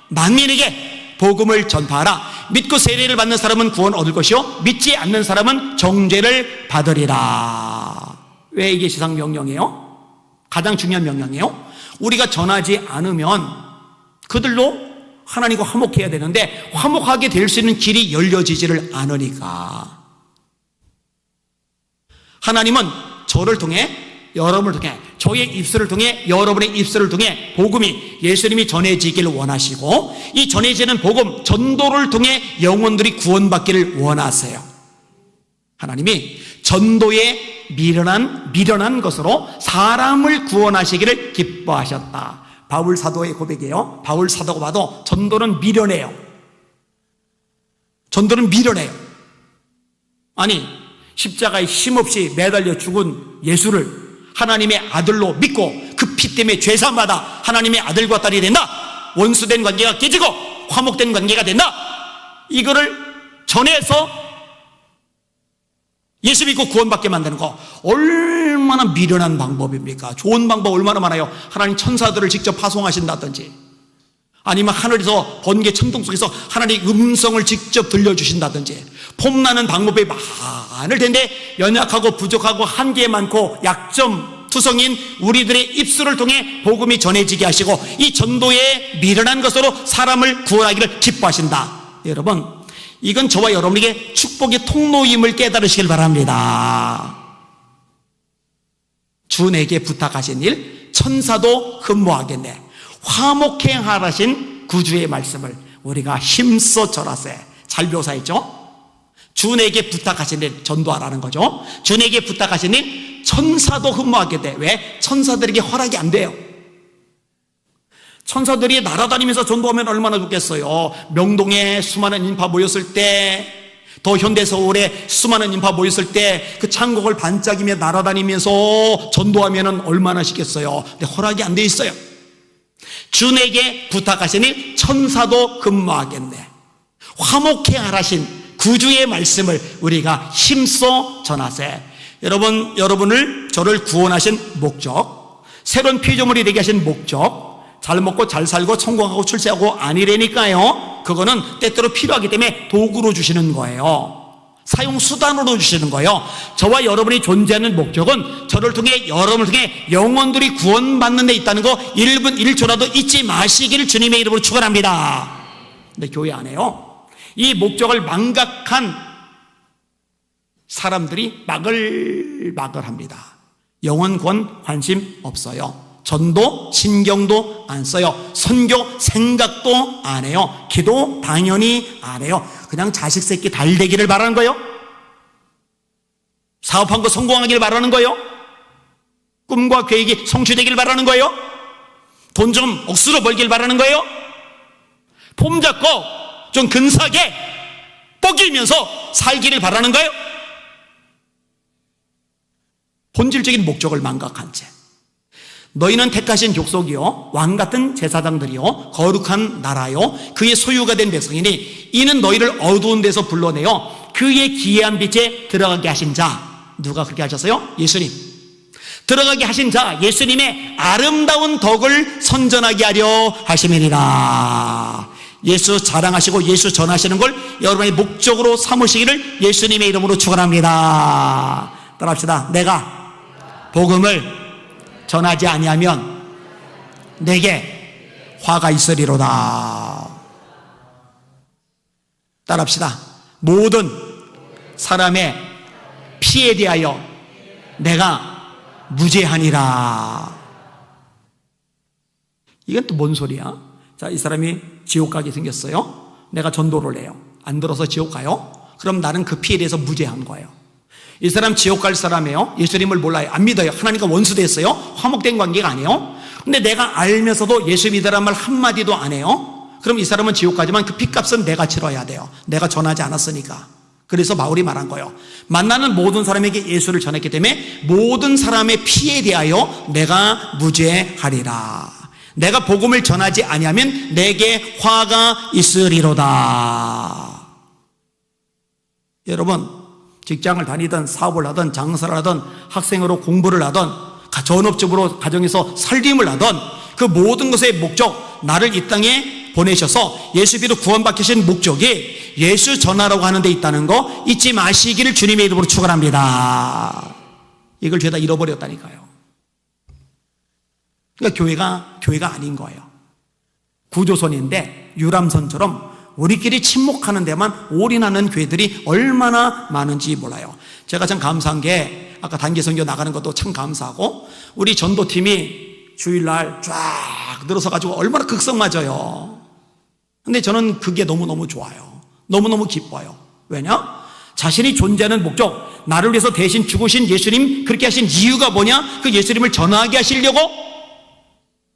만민에게 복음을 전파하라. 믿고 세례를 받는 사람은 구원 얻을 것이요 믿지 않는 사람은 정죄를 받으리라. 왜 이게 지상 명령이에요? 가장 중요한 명령이에요. 우리가 전하지 않으면 그들로 하나님과 화목해야 되는데 화목하게 될 수 있는 길이 열려지지를 않으니까 하나님은 저를 통해, 여러분을 통해, 저의 입술을 통해, 여러분의 입술을 통해 복음이 예수님이 전해지기를 원하시고 이 전해지는 복음, 전도를 통해 영혼들이 구원받기를 원하세요. 하나님이 전도에 미련한 것으로 사람을 구원하시기를 기뻐하셨다. 바울 사도의 고백이에요. 바울 사도가 봐도 전도는 미련해요. 전도는 미련해요. 아니, 십자가에 힘없이 매달려 죽은 예수를 하나님의 아들로 믿고 그 피 때문에 죄사함받아 하나님의 아들과 딸이 된다. 원수된 관계가 깨지고 화목된 관계가 된다. 이거를 전해서 예수 믿고 구원받게 만드는 거 얼마나 미련한 방법입니까? 좋은 방법 얼마나 많아요. 하나님 천사들을 직접 파송하신다든지 아니면 하늘에서 번개 천둥 속에서 하나님 음성을 직접 들려주신다든지 폼나는 방법이 많을 텐데 연약하고 부족하고 한계 많고 약점 투성인 우리들의 입술을 통해 복음이 전해지게 하시고 이 전도에 미련한 것으로 사람을 구원하기를 기뻐하신다. 여러분, 이건 저와 여러분에게 축복의 통로임을 깨달으시길 바랍니다. 주 내게 부탁하신 일 천사도 흠모하겠네. 화목해 하라신 구주의 말씀을 우리가 힘써 전하세. 잘 묘사했죠? 주 내게 부탁하신 일 전도하라는 거죠. 주 내게 부탁하신 일 천사도 흠모하겠네. 왜? 천사들에게 허락이 안 돼요. 천사들이 날아다니면서 전도하면 얼마나 좋겠어요. 명동에 수많은 인파 모였을 때, 더 현대 서울에 수많은 인파 모였을 때 그 창곡을 반짝이며 날아다니면서 전도하면 얼마나 시겠어요. 근데 허락이 안 돼 있어요. 주에게 부탁하시니 천사도 근무하겠네. 화목해 하라신 구주의 말씀을 우리가 힘써 전하세. 여러분을 저를 구원하신 목적, 새로운 피조물이 되게 하신 목적, 잘 먹고 잘 살고 성공하고 출세하고 아니라니까요. 그거는 때때로 필요하기 때문에 도구로 주시는 거예요. 사용 수단으로 주시는 거예요. 저와 여러분이 존재하는 목적은 저를 통해 여러분을 통해 영혼들이 구원받는 데 있다는 거 1분 1초라도 잊지 마시기를 주님의 이름으로 축원합니다. 근데 교회 안에요, 이 목적을 망각한 사람들이 마글마글합니다. 영혼 구원 관심 없어요. 전도, 신경도 안 써요. 선교 생각도 안 해요. 기도 당연히 안 해요. 그냥 자식 새끼 잘 되기를 바라는 거예요. 사업한 거 성공하기를 바라는 거예요. 꿈과 계획이 성취되기를 바라는 거예요. 돈 좀 억수로 벌기를 바라는 거예요. 폼 잡고 좀 근사하게 뻐기면서 살기를 바라는 거예요. 본질적인 목적을 망각한 채 너희는 택하신 족속이요 왕같은 제사장들이요 거룩한 나라요 그의 소유가 된 백성이니 이는 너희를 어두운 데서 불러내어 그의 기이한 빛에 들어가게 하신 자. 누가 그렇게 하셨어요? 예수님. 들어가게 하신 자 예수님의 아름다운 덕을 선전하게 하려 하심이니라. 예수 자랑하시고 예수 전하시는 걸 여러분의 목적으로 삼으시기를 예수님의 이름으로 축원합니다. 따라합시다. 내가 복음을 전하지 아니하면 내게 화가 있으리로다. 따라합시다. 모든 사람의 피에 대하여 내가 무죄하니라. 이건 또 뭔 소리야? 자, 이 사람이 지옥 가게 생겼어요. 내가 전도를 해요. 안 들어서 지옥 가요? 그럼 나는 그 피에 대해서 무죄한 거예요. 이 사람 지옥 갈 사람이에요. 예수님을 몰라요. 안 믿어요. 하나님과 원수됐어요. 화목된 관계가 아니에요. 근데 내가 알면서도 예수 믿으라는 말 한마디도 안 해요. 그럼 이 사람은 지옥 가지만 그 핏값은 내가 치러야 돼요. 내가 전하지 않았으니까. 그래서 바울이 말한 거예요. 만나는 모든 사람에게 예수를 전했기 때문에 모든 사람의 피에 대하여 내가 무죄하리라. 내가 복음을 전하지 아니하면 내게 화가 있으리로다. 여러분, 직장을 다니든 사업을 하든 장사를 하든 학생으로 공부를 하든 전업적으로 가정에서 살림을 하든 그 모든 것의 목적, 나를 이 땅에 보내셔서 예수 믿어 구원받게 하신 목적이 예수 전하라고 하는 데 있다는 거 잊지 마시기를 주님의 이름으로 축원합니다. 이걸 죄다 잃어버렸다니까요. 그러니까 교회가 아닌 거예요. 구조선인데 유람선처럼 우리끼리 침묵하는 데만 올인하는 교회들이 얼마나 많은지 몰라요. 제가 참 감사한 게 아까 단기선교 나가는 것도 참 감사하고 우리 전도팀이 주일날 쫙 늘어서 가지고 얼마나 극성 맞아요. 근데 저는 그게 너무너무 좋아요. 너무너무 기뻐요. 왜냐? 자신이 존재하는 목적, 나를 위해서 대신 죽으신 예수님 그렇게 하신 이유가 뭐냐? 그 예수님을 전하게 하시려고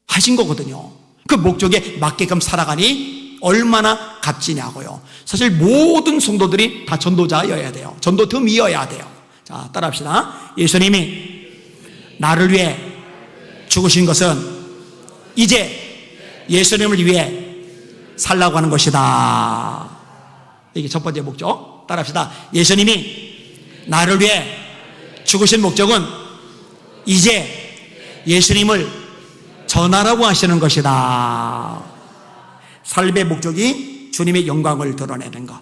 하신 거거든요. 그 목적에 맞게끔 살아가니 얼마나 값지냐고요. 사실 모든 성도들이 다 전도자여야 돼요. 전도팀이어야 돼요. 자, 따라합시다. 예수님이 나를 위해 죽으신 것은 이제 예수님을 위해 살라고 하는 것이다. 이게 첫 번째 목적. 따라합시다. 예수님이 나를 위해 죽으신 목적은 이제 예수님을 전하라고 하시는 것이다. 삶의 목적이 주님의 영광을 드러내는 것,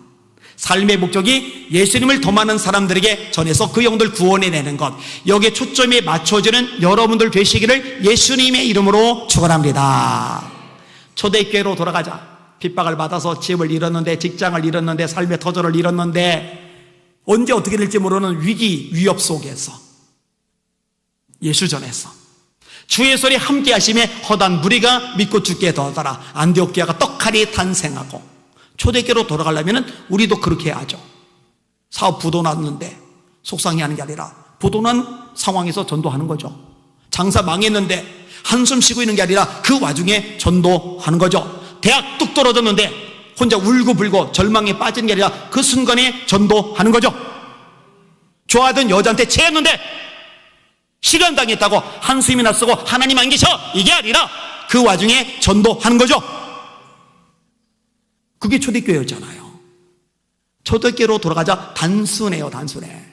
삶의 목적이 예수님을 더 많은 사람들에게 전해서 그 영들 구원해내는 것, 여기에 초점이 맞춰지는 여러분들 되시기를 예수님의 이름으로 축원합니다. 초대교회로 돌아가자. 핍박을 받아서 집을 잃었는데, 직장을 잃었는데, 삶의 터전을 잃었는데, 언제 어떻게 될지 모르는 위기, 위협 속에서 예수 전해서 주의 소리 함께 하심에 허단 무리가 믿고 죽게 더하더라. 안디옥교회가 떡하니 탄생하고, 초대교회로 돌아가려면 우리도 그렇게 해야죠. 사업 부도났는데 속상해하는 게 아니라 부도난 상황에서 전도하는 거죠. 장사 망했는데 한숨 쉬고 있는 게 아니라 그 와중에 전도하는 거죠. 대학 뚝 떨어졌는데 혼자 울고불고 절망에 빠진 게 아니라 그 순간에 전도하는 거죠. 좋아하던 여자한테 체했는데 실현당했다고 한숨이나 쓰고 하나님 안 계셔 이게 아니라 그 와중에 전도하는 거죠. 그게 초대교회였잖아요. 초대교회로 돌아가자. 단순해요. 단순해.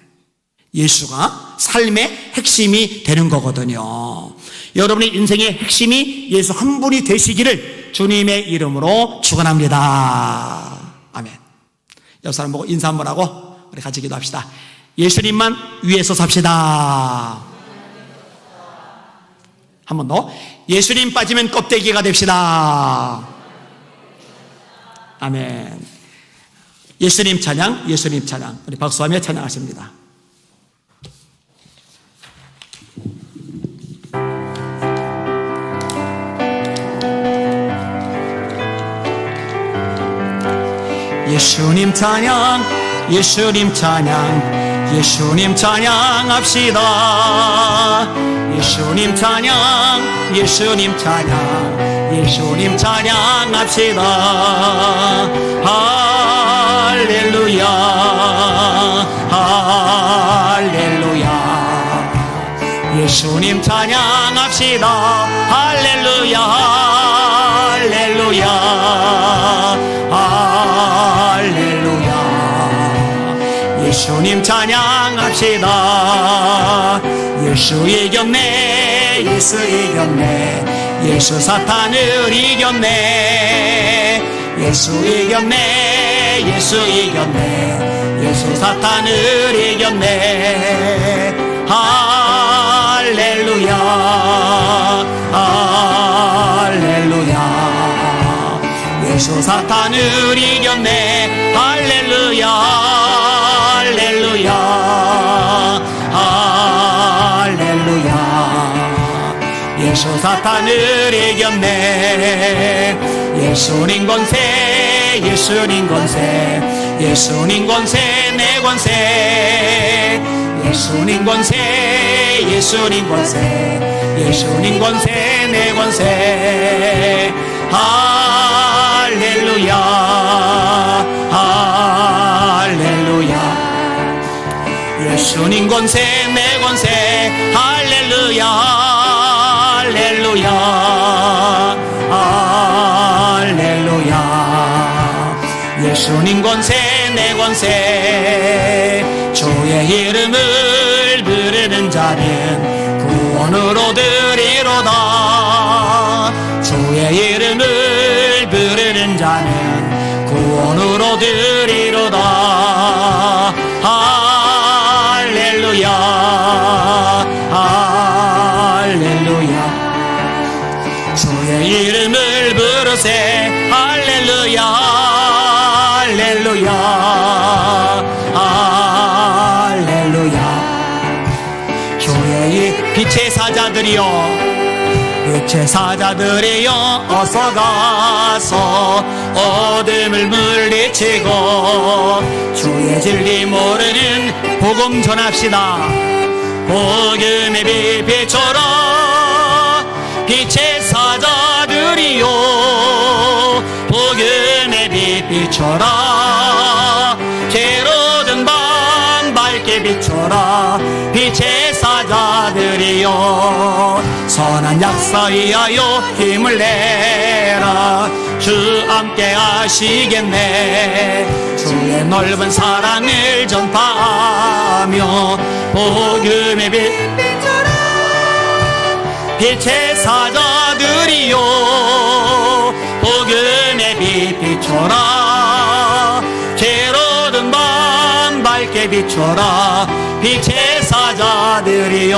예수가 삶의 핵심이 되는 거거든요. 여러분의 인생의 핵심이 예수 한 분이 되시기를 주님의 이름으로 축원합니다. 아멘. 옆 사람 보고 인사 한번 하고 우리 같이 기도합시다. 예수님만 위해서 삽시다. 한 번 더. 예수님 빠지면 껍데기가 됩시다. 아멘. 예수님 찬양, 예수님 찬양. 우리 박수하며 찬양하십니다. 예수님 찬양, 예수님 찬양, 예수님 찬양합시다. 예수님 찬양, 예수님 찬양, 예수님 찬양합시다. 할렐루야, 할렐루야. 예수님 찬양합시다. 할렐루야, 할렐루야, 할렐루야. 예수님 찬양합시다. 예수 이겼네, 예수 이겼네, 예수 사탄을 이겼네. 예수 이겼네, 예수 이겼네, 예수 사탄을 이겼네. 할렐루야, 할렐루야. 예수 사탄을 이겼네. 할렐루야, 할렐루야, 할렐루야. 예수 사탄을 이겼네. 예수님 권세, 예수님 권세, 예수님 권세, 내 권세. 예수님 권세, 예수님 권세, 예수님 권세, 내 권세. 할렐루야, 할렐루야. 예수님 권세, 내 권세. 할렐루야, 할렐루야, 할렐루야. 예수님 권세, 내 권세. 주의 이름을 부르는 자는 구원을 얻으리로다. 주의 이름을 부르는 자는 구원을 얻으리로다. 할렐루야, 할렐루야. 주의 이름을 부르세. 할렐루야, 할렐루야, 할렐루야. 주의 빛의 사자들이여, 빛의 사자들이여, 어서 가서 어둠을 물리치고 주의 진리 모르는 복음 전합시다. 복음의 빛 비춰라. 빛의 사자들이여, 복음의 빛 비춰라. 괴로운 밤 밝게 비춰라. 빛의 사자들이여, 선한 약사 위하여 힘을 내라. 주 함께 하시겠네. 주의 넓은 사랑을 전파하며 복음의 빛 비춰라. 빛의 사자들이여, 복음의 빛 비춰라. 괴로운 밤 밝게 비춰라. 빛의 사자들이여,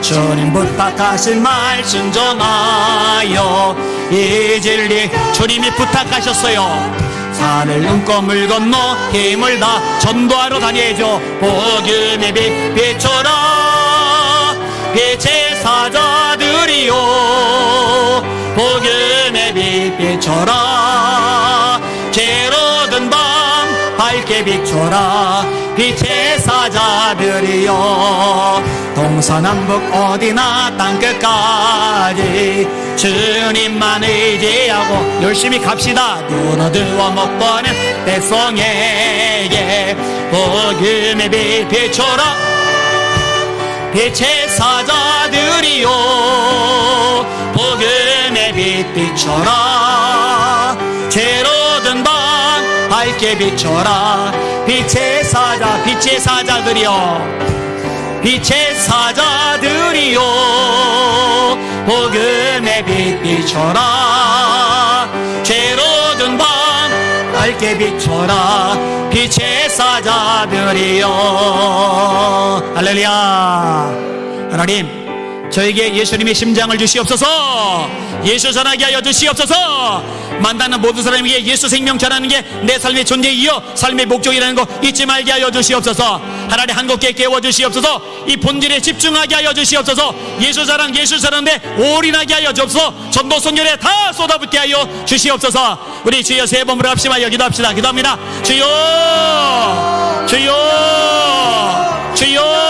주님 부탁하신 말씀 전하여 이 진리 주님이 부탁하셨어요. 산을 눈꺼물 건너 힘을 다 전도하러 다녀야죠. 복음의 빛 비춰라. 빛의 사자들이여, 복음의 빛 비춰라. 괴로운 밤 밝게 비춰라. 빛의 사자들이여, 동서남북 어디나 땅끝까지 주님만 의지하고 열심히 갑시다. 눈 어두워 못 보는 백성에게 복음의 빛 비춰라. 빛의 사자들이여, 복음의 빛 비춰라. 괴로운 밤 밝게 비춰라. 빛의 사자, 빛의 사자들이여, 빛의 사자들이여, 복음의 빛 비춰라. 괴로운 밤 밝게 비춰라. 빛의 사자들이여. 할렐루야. 하나님, 저에게 예수님의 심장을 주시옵소서. 예수 전하게 하여 주시옵소서. 만나는 모든 사람에게 예수 생명 전하는 게 내 삶의 존재이요 삶의 목적이라는 거 잊지 말게 하여 주시옵소서. 하나님, 한국교회 깨워 주시옵소서. 이 본질에 집중하게 하여 주시옵소서. 예수 자랑, 예수 전하는데 올인하게 하여 주옵소서. 전도 선교에 다 쏟아붓게 하여 주시옵소서. 우리 주여 세 번으로 합심하여 기도합시다. 기도합니다. 주여, 주여, 주여.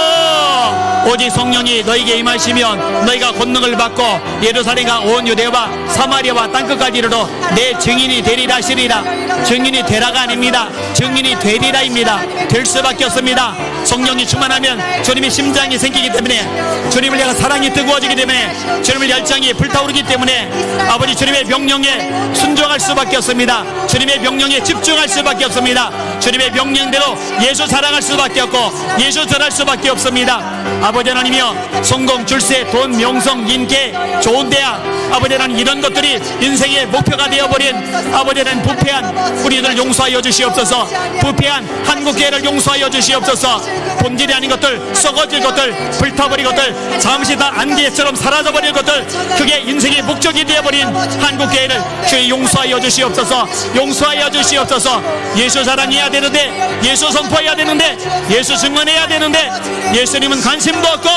오직 성령이 너에게 임하시면 너희가 권능을 받고 예루살렘과 온 유대와 사마리아와 땅끝까지 이르러 내 증인이 되리라 하시리라. 증인이 되라가 아닙니다. 증인이 되리라입니다. 될 수밖에 없습니다. 성령이 충만하면 주님의 심장이 생기기 때문에, 주님을 향한 사랑이 뜨거워지기 때문에, 주님의 열정이 불타오르기 때문에 아버지 주님의 명령에 순종할 수밖에 없습니다. 주님의 명령에 집중할 수밖에 없습니다. 주님의 명령대로 예수 사랑할 수밖에 없고 예수 전할 수밖에 없습니다. 아버지 하나님이여, 성공, 출세, 돈, 명성, 인기, 좋은 대학, 아버지 하나님, 이런 것들이 인생의 목표가 되어버린 아버지 하나님 부패한 우리들 용서하여 주시옵소서. 부패한 한국교회를 용서하여 주시옵소서. 본질이 아닌 것들, 썩어질 것들, 불타버린 것들, 잠시 다 안개처럼 사라져버릴 것들, 그게 인생의 목적이 되어버린 한국교회를 주의 용서하여 주시옵소서. 용서하여 주시옵소서. 예수 자랑해야 되는데, 예수 선포해야 되는데, 예수 증언해야 되는데 예수님은 관심도 없고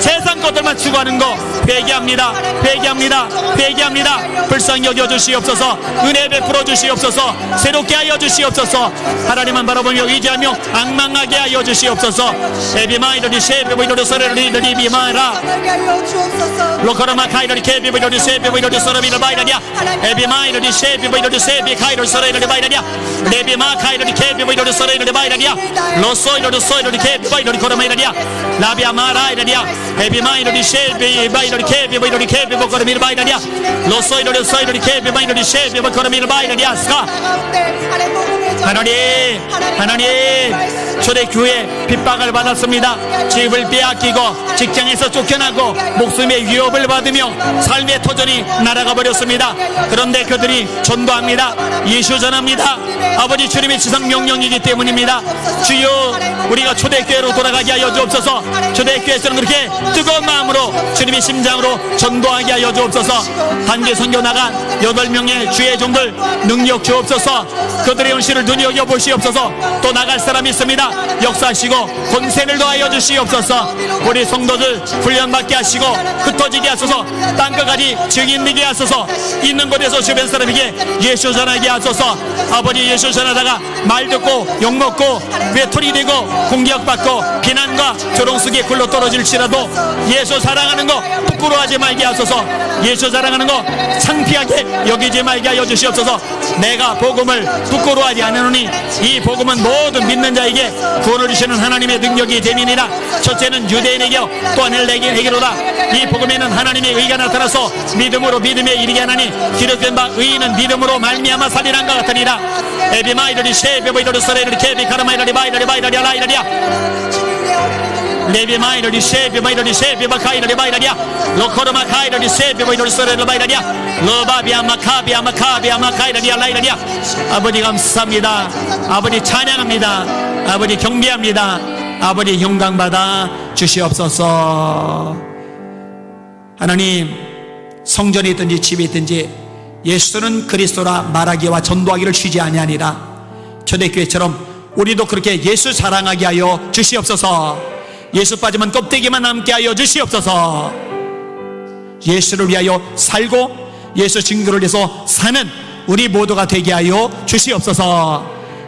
세상 것들만 추구하는 거 회개합니다. 회개합니다. 회개합니다. 불쌍히 여겨 주시옵소서. 은혜 베풀어 주시옵소서. 새롭게 하여 주시옵소서. 하나님만 바라보며 의지하며 앙망하게 하여 주시옵소서. 주시옵소서. 에비마이더리 셰비보이더리 서레르리더리 비마라 로커라마 카이더리 케비보이더리 셰비보이더리 서레비더 바이더리아 에비마이더리 셰비보이더리 셰비 카이더리 서레르리 바이더리아 레비마 카이더리 케비보이더리 서레르리 바이더리아 로소이더리 소이더리 케비보이더리 코라마이더리아 라비아마라이더리아 에비마이더리 셰비 바이더리 케비보이더리 케비보코르미르 바이더리아 로소이더리 소이더리 케비보이더리 셰비보코르미르 바이더리아 스카 하나님 초대교회 핍박을 받았습니다. 집을 빼앗기고 직장에서 쫓겨나고 목숨의 위협을 받으며 삶의 터전이 날아가 버렸습니다. 그런데 그들이 전도합니다. 예수 전합니다. 아버지 주님의 지상 명령이기 때문입니다. 주여 우리가 초대교회로 돌아가게 하여 주옵소서. 초대교회에서는 그렇게 뜨거운 마음으로 주님의 심장으로 전도하게 하여 주옵소서. 단기 선교 나간 8명의 주의 종들 능력 주옵소서. 그들의 현실을 눈여겨보시옵소서. 또 나갈 사람이 있습니다. 역사하시고 권세를 더하여 주시옵소서. 우리 성도들 훈련받게 하시고 흩어지게 하소서. 땅끝까지 증인되게 하소서. 있는 곳에서 주변 사람에게 예수 전하게 하소서. 아버지 예수 전하다가 말 듣고 욕먹고 외톨이 되고 공격받고 비난과 조롱 속에 굴러 떨어질지라도 예수 사랑하는 거 부끄러워하지 말게 하소서. 예수 사랑하는 거 창피하게 여기지 말게 하여 주시옵소서. 내가 복음을 부끄러워하지 않으노니 이 복음은 모든 믿는 자에게 구원을 주시는 하나님의 능력이 됨이니라. 첫째는 유대인에게 또 헬라인에게로다. 이 복음에는 하나님의 의가 나타나서 믿음으로 믿음에 이르게 하나니 기록된 바 의인은 믿음으로 말미암아 살리란가 같으니라. 에비마이더리 셰베보이더리 서레르리 케비 카라마이더리 바이더리 바이더리 라이더리아 레비마이더리 셰베보이더리 셰베바카이더리 바이더리아 로코르마 카이더리 셰베보이더리 서레르리 바이더리아 로바비아마카비아마카비아마카이더리아 라이더리아. 아버지 감사합니다. 아버지 찬양합니다. 아버지 경배합니다. 아버지 영광받아 주시옵소서. 하나님 성전에 있든지 집에 있든지 예수는 그리스도라 말하기와 전도하기를 쉬지 아니하니라. 초대교회처럼 우리도 그렇게 예수 사랑하게 하여 주시옵소서. 예수 빠지면 껍데기만 남게 하여 주시옵소서. 예수를 위하여 살고 예수 증거를 위해서 사는 우리 모두가 되게 하여 주시옵소서.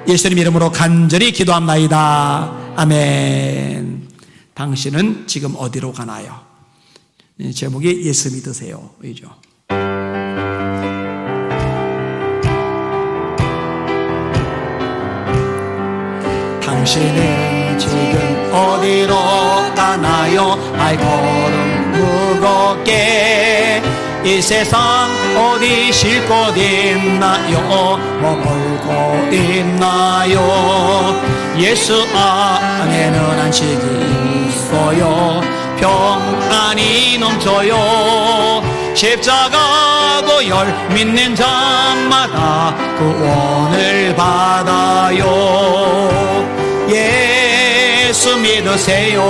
예수님 이름으로 간절히 기도합나이다. 아멘. 당신은 지금 어디로 가나요? 제목이 예수 믿으세요 이죠. 당신은 지금 어디로 가나요? 발걸음 무겁게 이 세상 어디 쉴 곳 있나요? 머물 곳 있나요? 예수 안에는 안식이 있어요. 평안이 넘쳐요. 십자가 고열 믿는 자마다 구원을 받아요. 예수 믿으세요.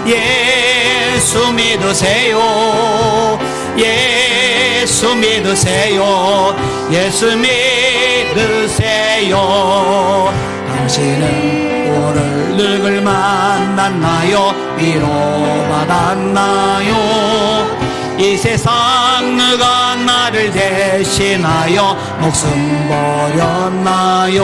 예수 믿으세요. 예수 믿으세요. 예수 믿으세요. 당신은 오늘 누굴 만났나요? 위로받았나요? 이 세상 누가 나를 대신하여 목숨 버렸나요?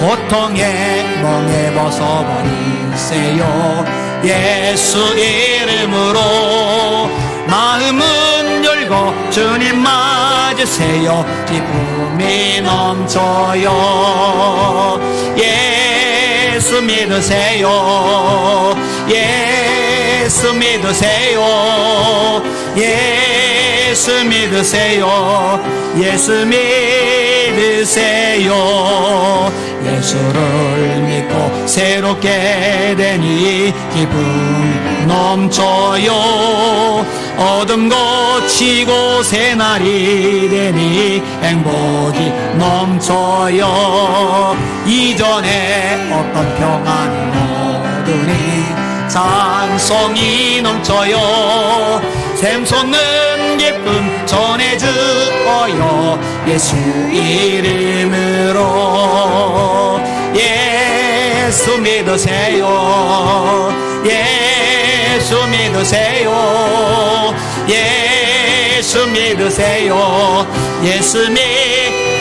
고통에 멍에 벗어버리세요. 예수 이름으로 마음은 열고 주님 맞으세요. 기쁨이 넘쳐요. 예수 믿으세요. 예수 믿으세요. 예수 믿으세요. 예수 믿으세요. 예수를 믿고 새롭게 되니 기쁨 넘쳐요. 어둠 고치고 새날이 되니 행복이 넘쳐요. 이전에 어떤 평안이 얻으니 찬송이 넘쳐요. 샘솟는 기쁨 전해주어요. 예수 이름으로 예수 믿으세요. 예수 믿으세요. 예수 믿으세요. 예수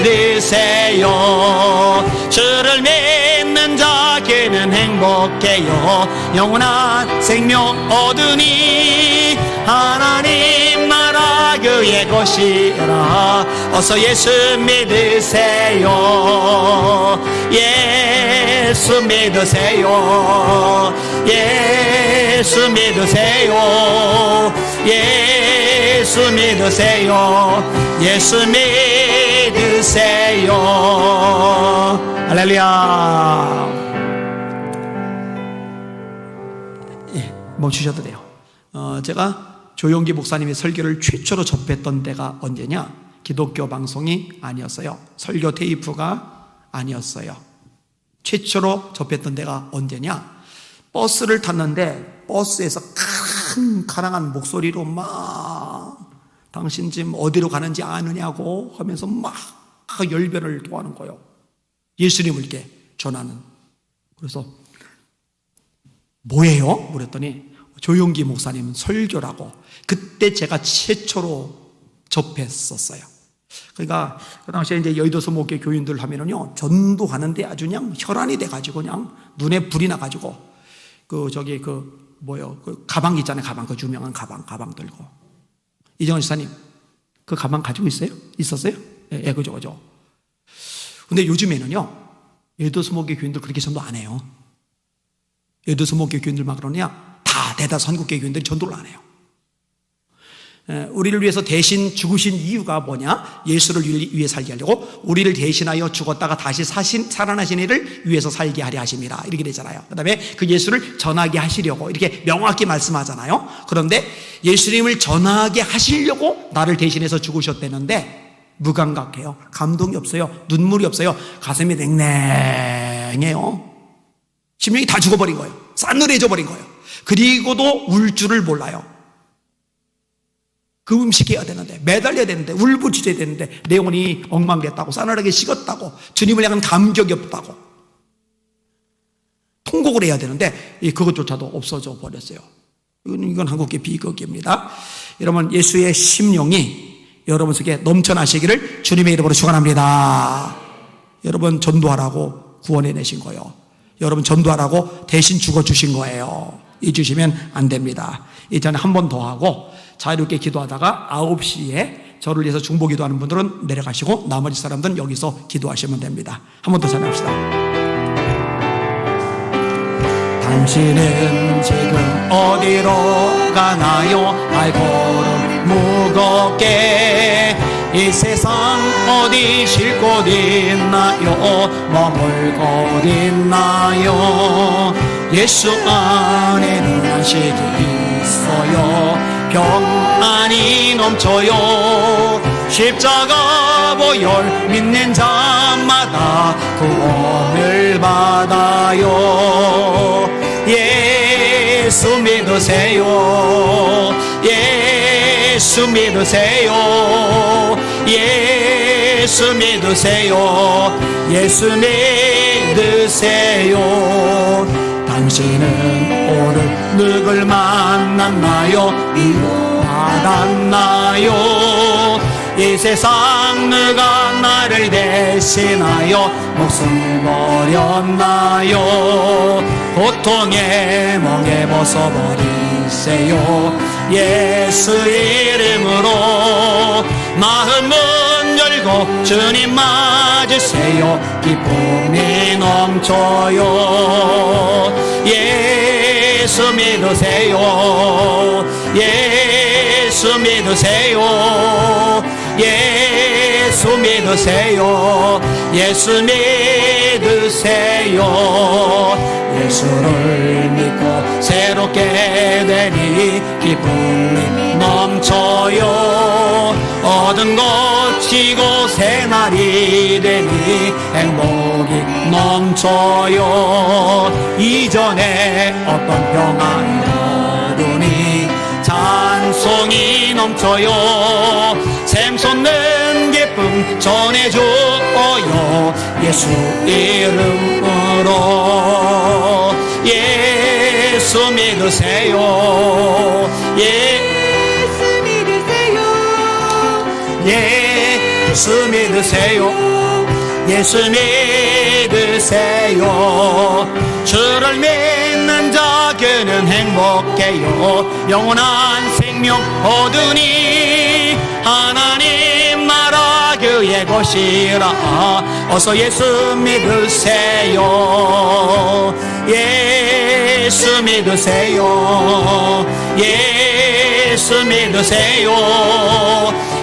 믿으세요. 주를 믿는 자에게는 행복해요. 영원한 생명 얻으니 하나님 나라 그의 것이라. 어서 예수 믿으세요. 예수 믿으세요. 예수 믿으세요. 예수 믿으세요. 예수 믿으세요. 할렐루야. 예, 멈추셔도 돼요. 제가 조용기 목사님의 설교를 최초로 접했던 때가 언제냐? 기독교 방송이 아니었어요. 설교 테이프가 아니었어요. 최초로 접했던 데가 언제냐? 버스를 탔는데 버스에서 카랑한 목소리로 막 당신 지금 어디로 가는지 아느냐고 하면서 막 열변을 토하는 거예요. 예수님을 이렇게 전하는. 그래서 뭐예요? 물었더니 조용기 목사님 설교라고. 그때 제가 최초로 접했었어요. 그러니까 그 당시에 이제 여의도 목회 교인들 하면은요, 전도하는데 아주 그냥 혈안이 돼가지고 그냥 눈에 불이 나가지고 그 가방 있잖아요. 가방, 그 유명한 가방 들고. 이정원 지사님, 그 가방 가지고 있어요? 있었어요? 예, 그죠. 근데 요즘에는요, 여의도 목회 교인들 그렇게 전도 안 해요. 여의도 목회 교인들 막 그러냐? 다 대다수 한국교 교인들이 전도를 안 해요. 우리를 위해서 대신 죽으신 이유가 뭐냐? 예수를 위해 살게 하려고 우리를 대신하여 죽었다가 다시 살아나신 이를 위해서 살게 하려 하십니다. 이렇게 되잖아요. 그 다음에 그 예수를 전하게 하시려고 이렇게 명확히 말씀하잖아요. 그런데 예수님을 전하게 하시려고 나를 대신해서 죽으셨다는데 무감각해요. 감동이 없어요. 눈물이 없어요. 가슴이 냉랭해요. 심령이 다 죽어버린 거예요. 싸늘해져 버린 거예요. 그리고도 울 줄을 몰라요. 그 음식해야 되는데, 매달려야 되는데, 울부짖어야 되는데, 내 영혼이 엉망됐다고, 싸늘하게 식었다고, 주님을 향한 감격이 없다고, 통곡을 해야 되는데, 그것조차도 없어져 버렸어요. 이건 한국계 비극입니다. 여러분, 예수의 심령이 여러분 속에 넘쳐나시기를 주님의 이름으로 축원합니다. 여러분, 전도하라고 구원해내신 거예요. 여러분, 전도하라고 대신 죽어주신 거예요. 잊으시면 안 됩니다. 이전에 한 번 더 하고, 자유롭게 기도하다가 9시에 저를 위해서 중보 기도하는 분들은 내려가시고 나머지 사람들은 여기서 기도하시면 됩니다. 한 번 더 찬양합시다. 당신은 지금 어디로 가나요? 발걸음 무겁게 이 세상 어디 쉴 곳 있나요? 머물 곳 있나요? 예수 안에는 안식이 있어요. 평안이 넘쳐요. 십자가 보혈 믿는 자마다 구원을 받아요. 예수 믿으세요. 예수 믿으세요. 예수 믿으세요. 예수 믿으세요. 당신은 오늘 누굴 만났나요? 위로 받았나요? 이 세상 누가 나를 대신하여 목숨 버렸나요? 고통의 멍에 벗어버리세요. 예수 이름으로 마음은 열고 주님 맞으세요. 기쁨이 넘쳐요. 예수 믿으세요. 예수 믿으세요. 예수 믿으세요. 예수 믿으세요. 예수를 믿고 새롭게 되니 기쁨이 넘쳐요. 얻은 것 지고 새날이 되니 행복이 넘쳐요. 이전에 어떤 평안이 얻으니 찬송이 넘쳐요. 샘 솟는 기쁨 전해줘요. 예수 이름으로 예수 믿으세요. 예수 믿으세요. 예수 믿으세요. 예수 믿으세요. 주를 믿는 자 그는 행복해요. 영원한 생명 얻으니 하나님 나라 그의 것이라. 어서 예수 믿으세요. 예수 믿으세요. 예수 믿으세요.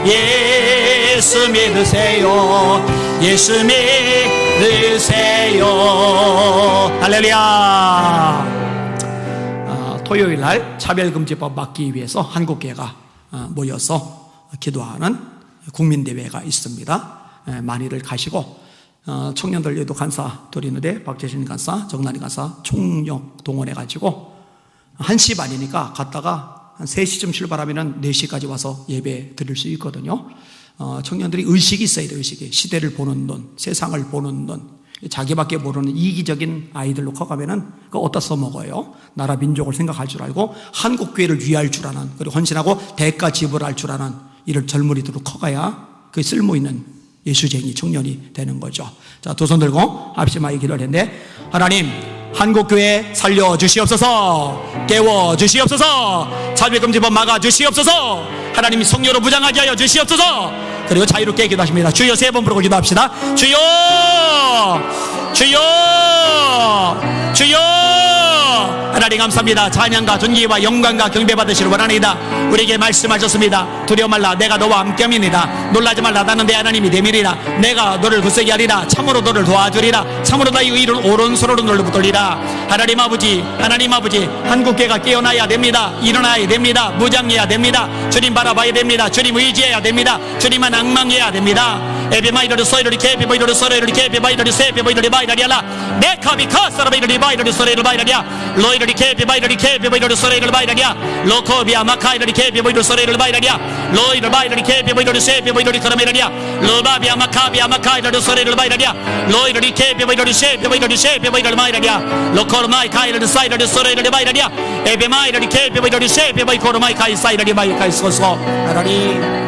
예수 믿으세요. 예수 믿으세요. 할렐루야. 토요일 날 차별금지법 막기 위해서 한국교회가 모여서 기도하는 국민대회가 있습니다. 많이들 가시고 청년들 예도 간사 둘이 있는데 박재신 간사, 정난이 간사 총력 동원해가지고 1시 반이니까 갔다가 한 3시쯤 출발하면 4시까지 와서 예배 드릴 수 있거든요. 청년들이 의식이 있어야 돼요. 의식이. 시대를 보는 눈, 세상을 보는 눈, 자기밖에 모르는 이기적인 아이들로 커가면은 그거 어디다 써먹어요? 나라 민족을 생각할 줄 알고 한국교회를 위할 줄 아는, 그리고 헌신하고 대가 지불할 줄 아는 이를 젊은이들로 커가야 그 쓸모있는 예수쟁이 청년이 되는 거죠. 자, 두 손 들고 합심하게 기도를 했는데, 하나님 한국교회 살려주시옵소서, 깨워주시옵소서, 차별금지법 막아주시옵소서, 하나님 성령으로 무장하게 하여 주시옵소서. 그리고 자유롭게 기도하십니다. 주여 3번 부르고 기도합시다. 주여, 주여, 주여. 하나님 감사합니다. 찬양과 존귀와 영광과 경배 받으시길 원하나이다. 우리에게 말씀하셨습니다. 두려워 말라, 내가 너와 함께함이니라. 놀라지 말라, 나는 내 하나님이 됨이리라. 내가 너를 굳세게 하리라. 참으로 너를 도와주리라. 참으로 나의 의를 오른손으로 너를 붙들리라. 하나님 아버지, 하나님 아버지, 한국교회가 깨어나야 됩니다. 일어나야 됩니다. 무장해야 됩니다. 주님 바라봐야 됩니다. 주님 의지해야 됩니다. 주님만 앙망해야 됩니다. 에비마이더리 소이더리 케비바이더리 소이더리 케비바이더리 세비바이더리 바이더리알라 네카비카 사라바이더리 바이더리 소이더리 바이더리야 로이더리 케비바이더리 케비바이더리 소이더리 바이더리야 로코비아 마카이더리 케비바이더리 소이더리 바이더리야 로이더 바이더리 케비바이더리 세비바이더리 카라메더리야 로바비아 마카비아 마카이더리 소이더리 바이더리야 로이더리 케비바이더리 세비바이더리 세비바이더리 바이더리야 로코르마이 카이더리 사이더리 소이더리 바이더리야 에비마이더리 케비바이더리 세비바이더리 마이카이 사이더리 마이카이 소소 하나님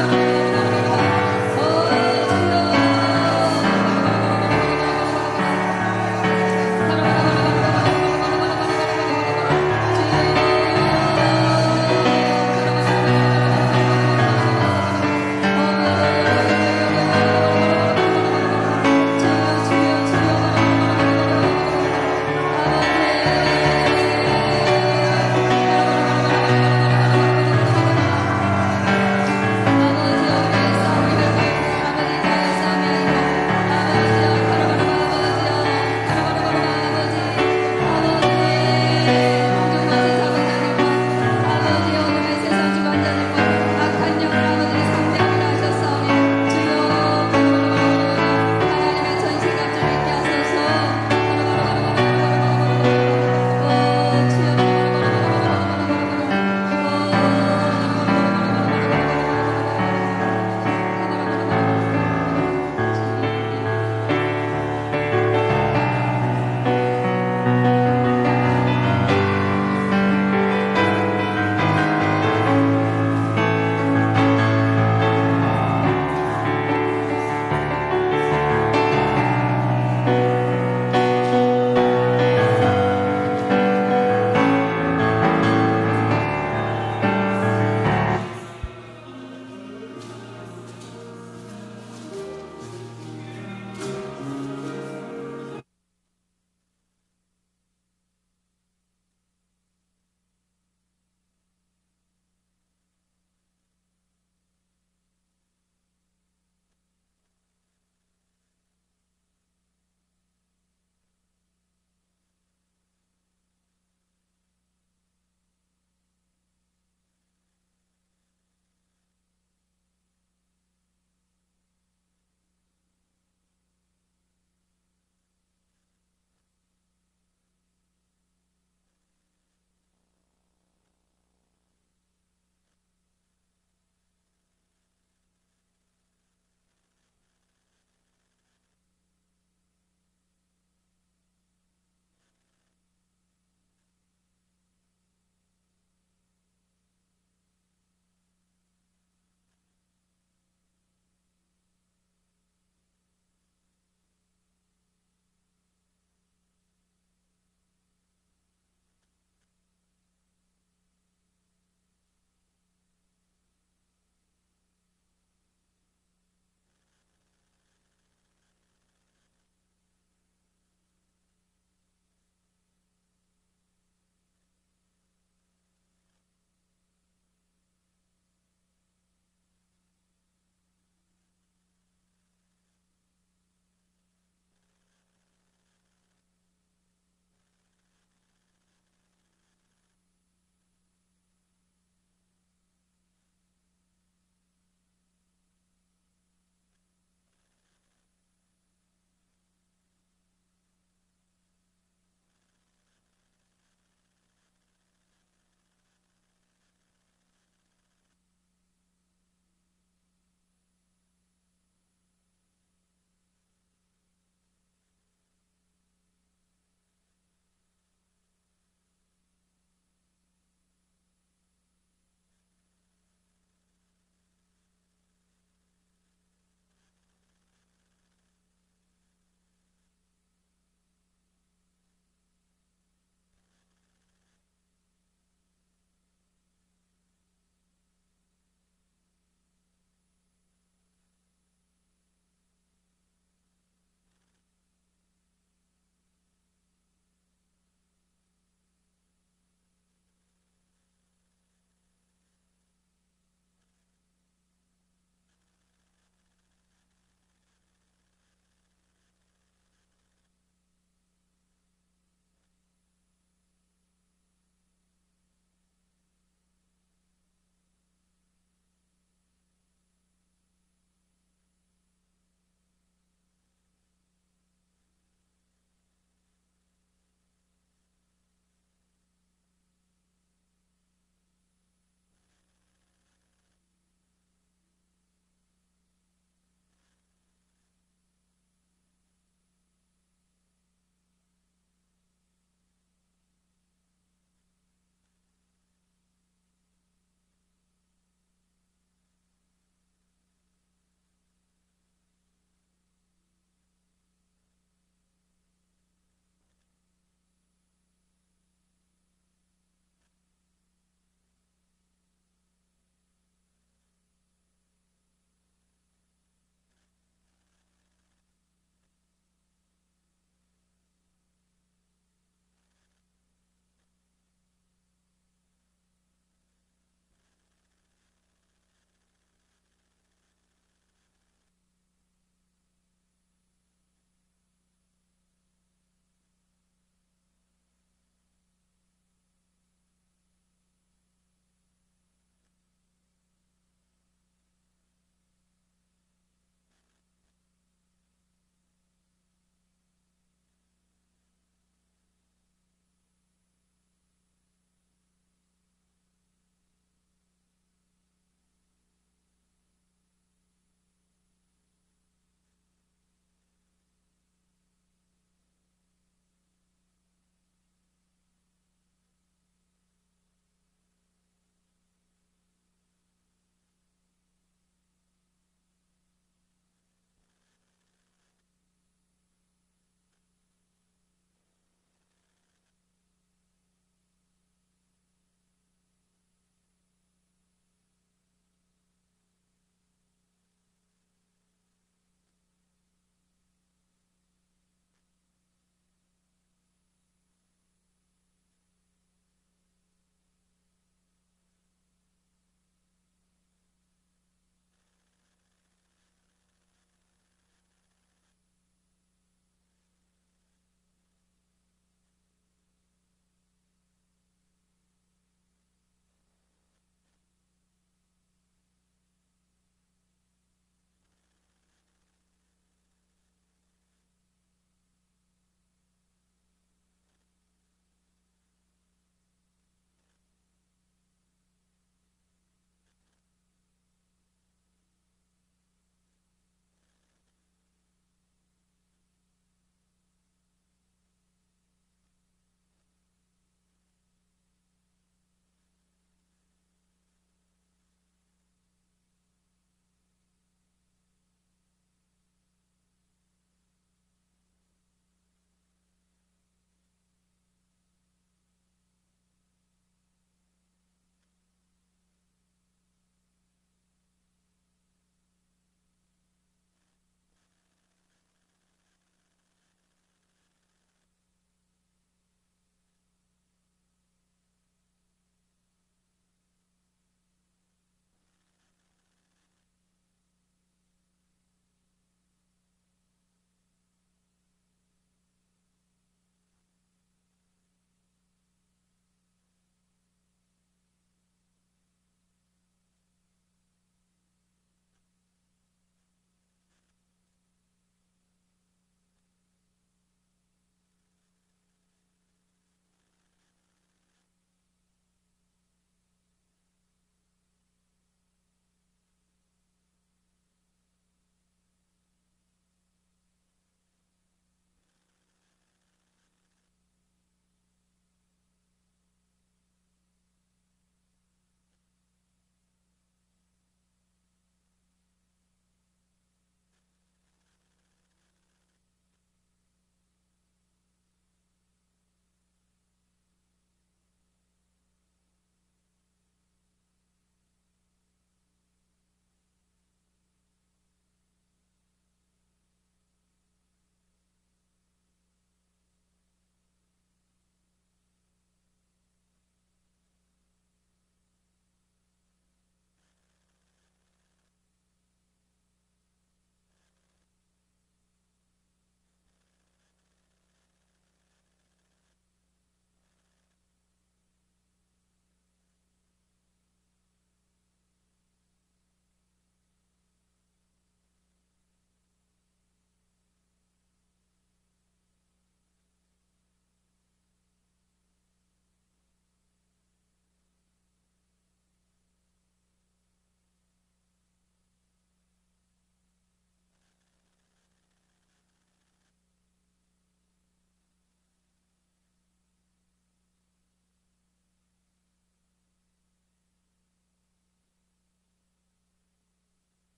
감사합니다.